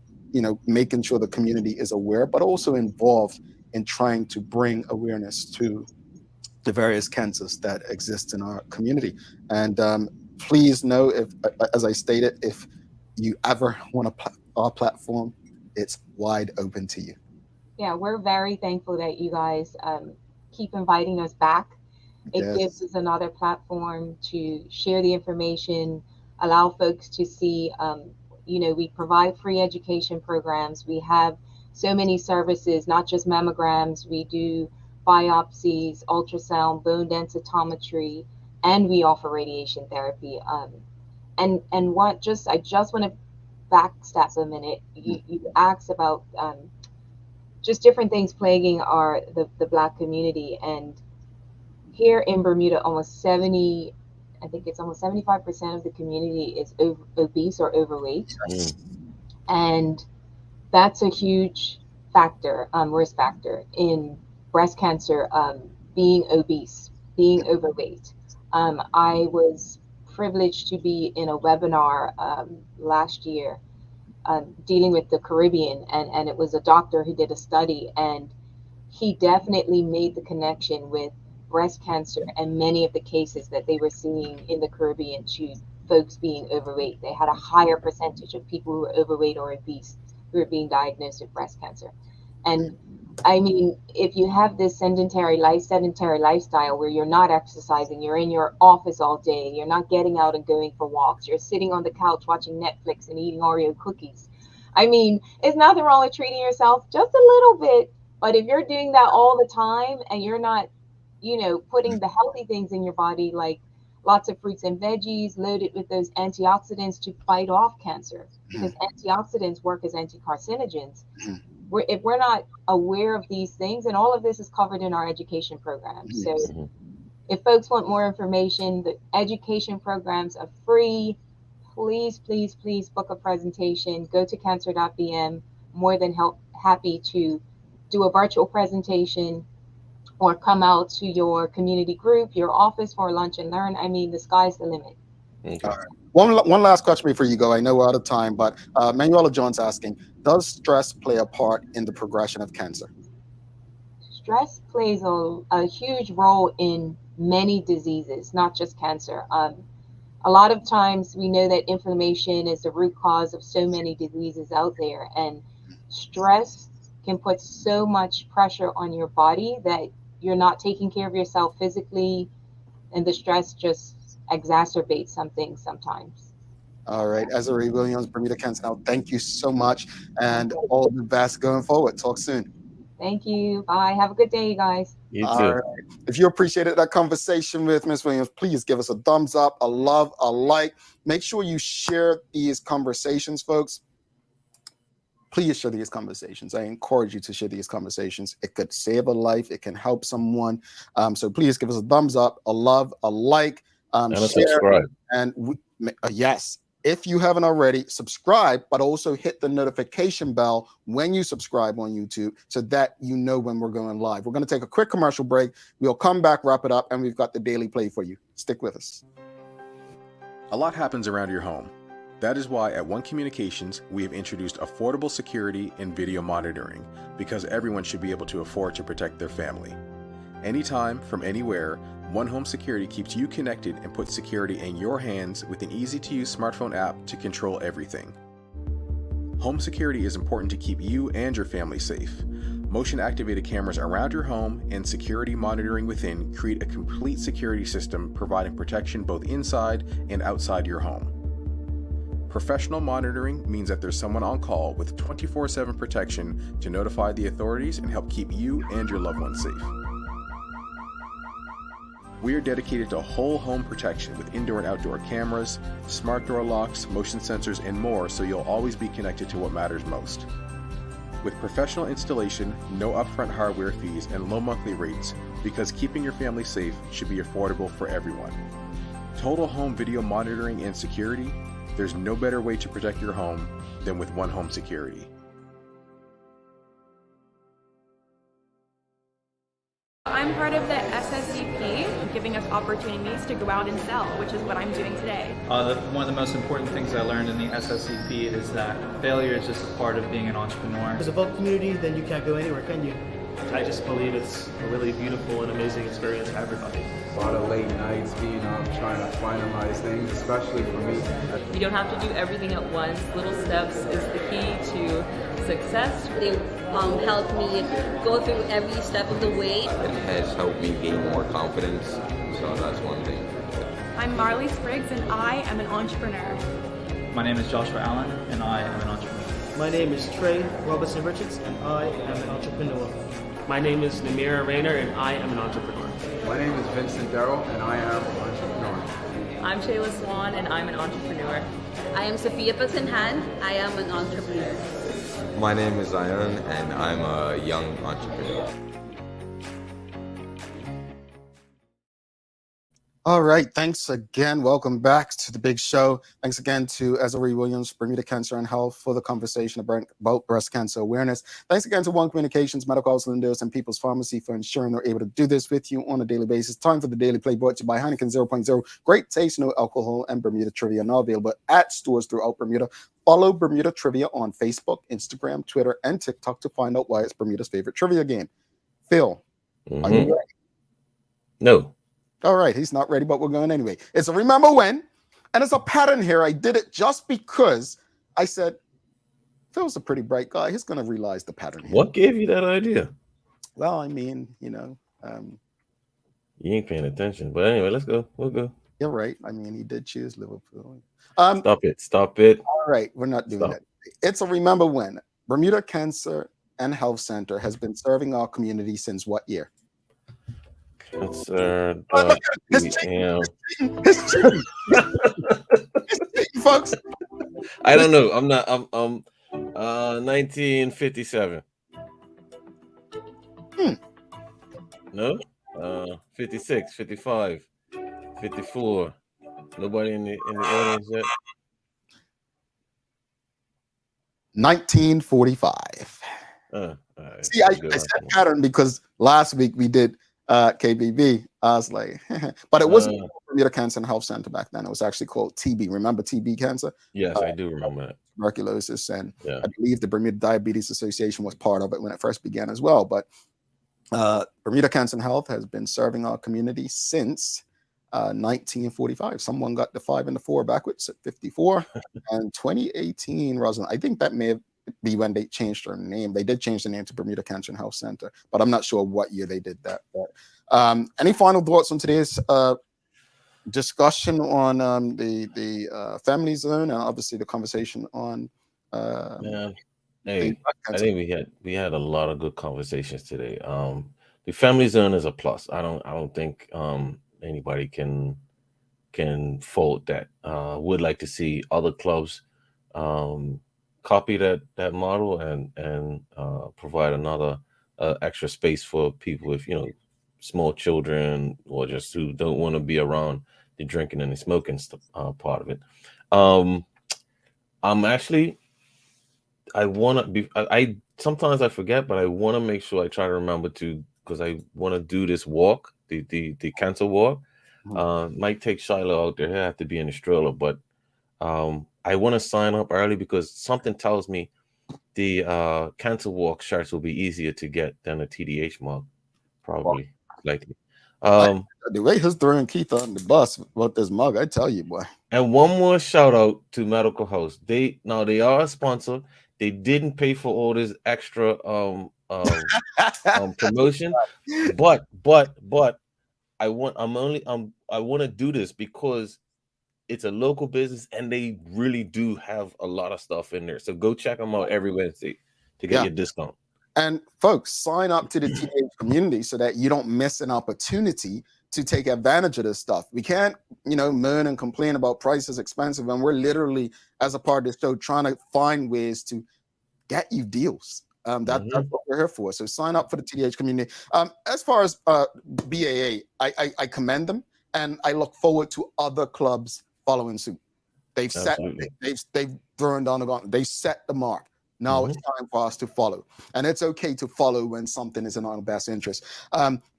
making sure the community is aware, but also involved in trying to bring awareness to the various cancers that exist in our community. And please know, if, as I stated, if you ever want our platform, it's wide open to you. Yeah, we're very thankful that you guys keep inviting us back. It gives us another platform to share the information, allow folks to see, we provide free education programs. We have so many services, not just mammograms. We do biopsies, ultrasound, bone densitometry, and we offer radiation therapy. And I just want to backstep a minute. You asked about just different things plaguing the Black community, and here in Bermuda, almost 75% of the community is obese or overweight. And that's a huge factor, risk factor in breast cancer, being obese, being overweight. I was privileged to be in a webinar last year dealing with the Caribbean, and it was a doctor who did a study, and he definitely made the connection with breast cancer and many of the cases that they were seeing in the Caribbean to folks being overweight. They had a higher percentage of people who were overweight or obese who were being diagnosed with breast cancer. And I mean, if you have this sedentary lifestyle where you're not exercising, you're in your office all day, you're not getting out and going for walks, you're sitting on the couch watching Netflix and eating Oreo cookies. I mean, there's nothing wrong with treating yourself just a little bit, but if you're doing that all the time and you're not putting the healthy things in your body, like lots of fruits and veggies loaded with those antioxidants to fight off cancer, because antioxidants work as anti-carcinogens. If we're not aware of these things, and all of this is covered in our education programs. So if folks want more information, the education programs are free. Please book a presentation. Go to cancer.bm. More than happy to do a virtual presentation, or come out to your community group, your office for lunch and learn. I mean, the sky's the limit. Okay. All right. One last question before you go. I know we're out of time, but Manuela John's asking, does stress play a part in the progression of cancer? Stress plays a huge role in many diseases, not just cancer. a lot of times we know that inflammation is the root cause of so many diseases out there, and stress can put so much pressure on your body that you're not taking care of yourself physically, and the stress just exacerbates some things sometimes. All right, Azuree Williams, Bermuda Cancer Health, thank you so much, and all the best going forward. Talk soon. Thank you. Bye. Have a good day, you guys. You too. All right. If you appreciated that conversation with Ms. Williams, please give us a thumbs up, a love, a like. Make sure you share these conversations, folks. Please share these conversations. I encourage you to share these conversations. It could save a life. It can help someone. So please give us a thumbs up, a love, a like, And a share, subscribe. and yes. If you haven't already, subscribe, but also hit the notification bell when you subscribe on YouTube so that you know when we're going live. We're going to take a quick commercial break. We'll come back, wrap it up, and we've got the daily play for you. Stick with us. A lot happens around your home. That is why at One Communications, we have introduced affordable security and video monitoring, because everyone should be able to afford to protect their family. Anytime, from anywhere, One Home Security keeps you connected and puts security in your hands with an easy-to-use smartphone app to control everything. Home security is important to keep you and your family safe. Motion-activated cameras around your home and security monitoring within create a complete security system providing protection both inside and outside your home. Professional monitoring means that there's someone on call with 24/7 protection to notify the authorities and help keep you and your loved ones safe. We are dedicated to whole home protection with indoor and outdoor cameras, smart door locks, motion sensors, and more, so you'll always be connected to what matters most. With professional installation, no upfront hardware fees, and low monthly rates, because keeping your family safe should be affordable for everyone. Total home video monitoring and security, there's no better way to protect your home than with One Home Security. I'm part of the SSCP, giving us opportunities to go out and sell, which is what I'm doing today. One of the most important things I learned in the SSCP is that failure is just a part of being an entrepreneur. As a vote community, then you can't go anywhere, can you? I just believe it's a really beautiful and amazing experience for everybody. A lot of late nights being up trying to finalize things, especially for me. You don't have to do everything at once. Little steps is the key to success. They helped me go through every step of the way. It has helped me gain more confidence, so that's one thing. I'm Marley Spriggs and I am an entrepreneur. My name is Joshua Allen and I am an entrepreneur. My name is Trey Robertson Richards and I am an entrepreneur. My name is Namira Rayner and I am an entrepreneur. My name is Vincent Darrell and I am an entrepreneur. I'm Shayla Swan and I'm an entrepreneur. I am Sophia Patinhan. I am an entrepreneur. My name is Zion and I'm a young entrepreneur. All right. Thanks again. Welcome back to the big show. Thanks again to Azuree Williams, Bermuda Cancer and Health, for the conversation about breast cancer awareness. Thanks again to One Communications, Medical House Lindos, and People's Pharmacy for ensuring they're able to do this with you on a daily basis. Time for the Daily Play, brought to you by Heineken 0.0. Great taste, no alcohol, and Bermuda Trivia, now available at stores throughout Bermuda. Follow Bermuda Trivia on Facebook, Instagram, Twitter, and TikTok to find out why it's Bermuda's favorite trivia game. Phil, are you ready? No. All right, he's not ready, but we're going anyway. It's a remember when, and it's a pattern here. I did it just because I said, Phil's a pretty bright guy. He's going to realize the pattern here. What gave you that idea? Well, I mean, you know. You ain't paying attention. But anyway, let's go. We'll go. You're right. I mean, he did choose Liverpool. Stop it. Stop it. All right, we're not doing that. It's a remember when. Bermuda Cancer and Health Center has been serving our community since what year? Cancer. Folks. I don't know. I'm 1957. No? 56, 55, 54. Nobody in the audience yet? 1945. See, I said pattern because last week we did KBB. I was like, but it wasn't Bermuda Cancer and Health Center back then. It was actually called TB. Remember TB cancer? Yes, I do remember that. Tuberculosis, and I believe the Bermuda Diabetes Association was part of it when it first began as well. But Bermuda Cancer and Health has been serving our community since 1945. Someone got the 5 and the 4 backwards at 54. And 2018, Rosalind, I think that may be when they changed their name. They did change the name to Bermuda Cancer and Health Center, but I'm not sure what year they did that. But, any final thoughts on today's discussion on the family zone, and obviously the conversation on Hey, I think we had a lot of good conversations today. The family zone is a plus. I don't think anybody can fault that. Would like to see other clubs copy that model and provide another extra space for people with small children or just who don't want to be around the drinking and the smoking stuff, part of it. I'm actually, I want to be, I sometimes I forget, but I want to make sure I try to remember to, because I want to do this walk, the cancer walk. Might take Shiloh out there. He'll have to be in the stroller, but I want to sign up early because something tells me the cancer walk shirts will be easier to get than a TDH mug, probably, likely. The way he's throwing Keith on the bus with this mug, I tell you, boy. And one more shout out to Medical House. They are a sponsor. They didn't pay for all this extra promotion, but I want to do this because it's a local business and they really do have a lot of stuff in there. So go check them out every Wednesday to get your discount. And folks, sign up to the TDH community so that you don't miss an opportunity to take advantage of this stuff. We can't, moan and complain about prices expensive, and we're literally, as a part of the show, trying to find ways to get you deals. That's what we're here for. So sign up for the TDH community. As far as BAA, I commend them, and I look forward to other clubs following suit. They've they've thrown down the gauntlet. They set the mark. Now it's time for us to follow, and it's okay to follow when something is in our best interest.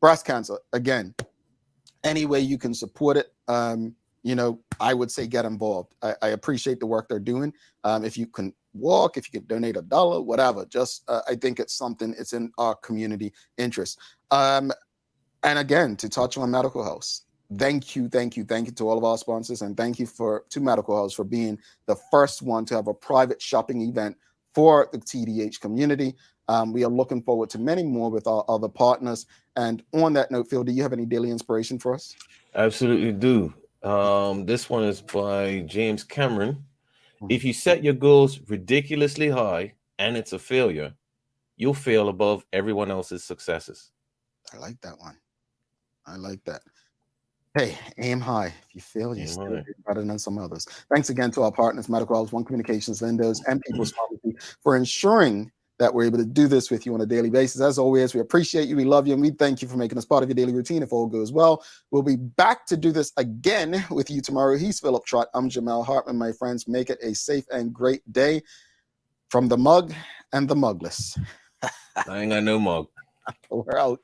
Breast cancer, again, any way you can support it, I would say get involved. I appreciate the work they're doing. If you can walk, if you can donate $1, whatever, just I think it's something, it's in our community interest. And again, to touch on Medical House, thank you to all of our sponsors, and thank you to Medical House for being the first one to have a private shopping event for the TDH community. We are looking forward to many more with our other partners. And on that note, Phil, do you have any daily inspiration for us? Absolutely do. This one is by James Cameron. If you set your goals ridiculously high and it's a failure, you'll fail above everyone else's successes. I like that one. I like that. Hey, aim high. If you fail, you still do better than some others. Thanks again to our partners, Medical House, One Communications, Lindos, and People's Pharmacy, for ensuring that we're able to do this with you on a daily basis. As always, we appreciate you, we love you, and we thank you for making us part of your daily routine. If all goes well, we'll be back to do this again with you tomorrow. He's Philip Trott. I'm Jamel Hartman. My friends, make it a safe and great day from the mug and the mugless. I ain't got no mug. We're out.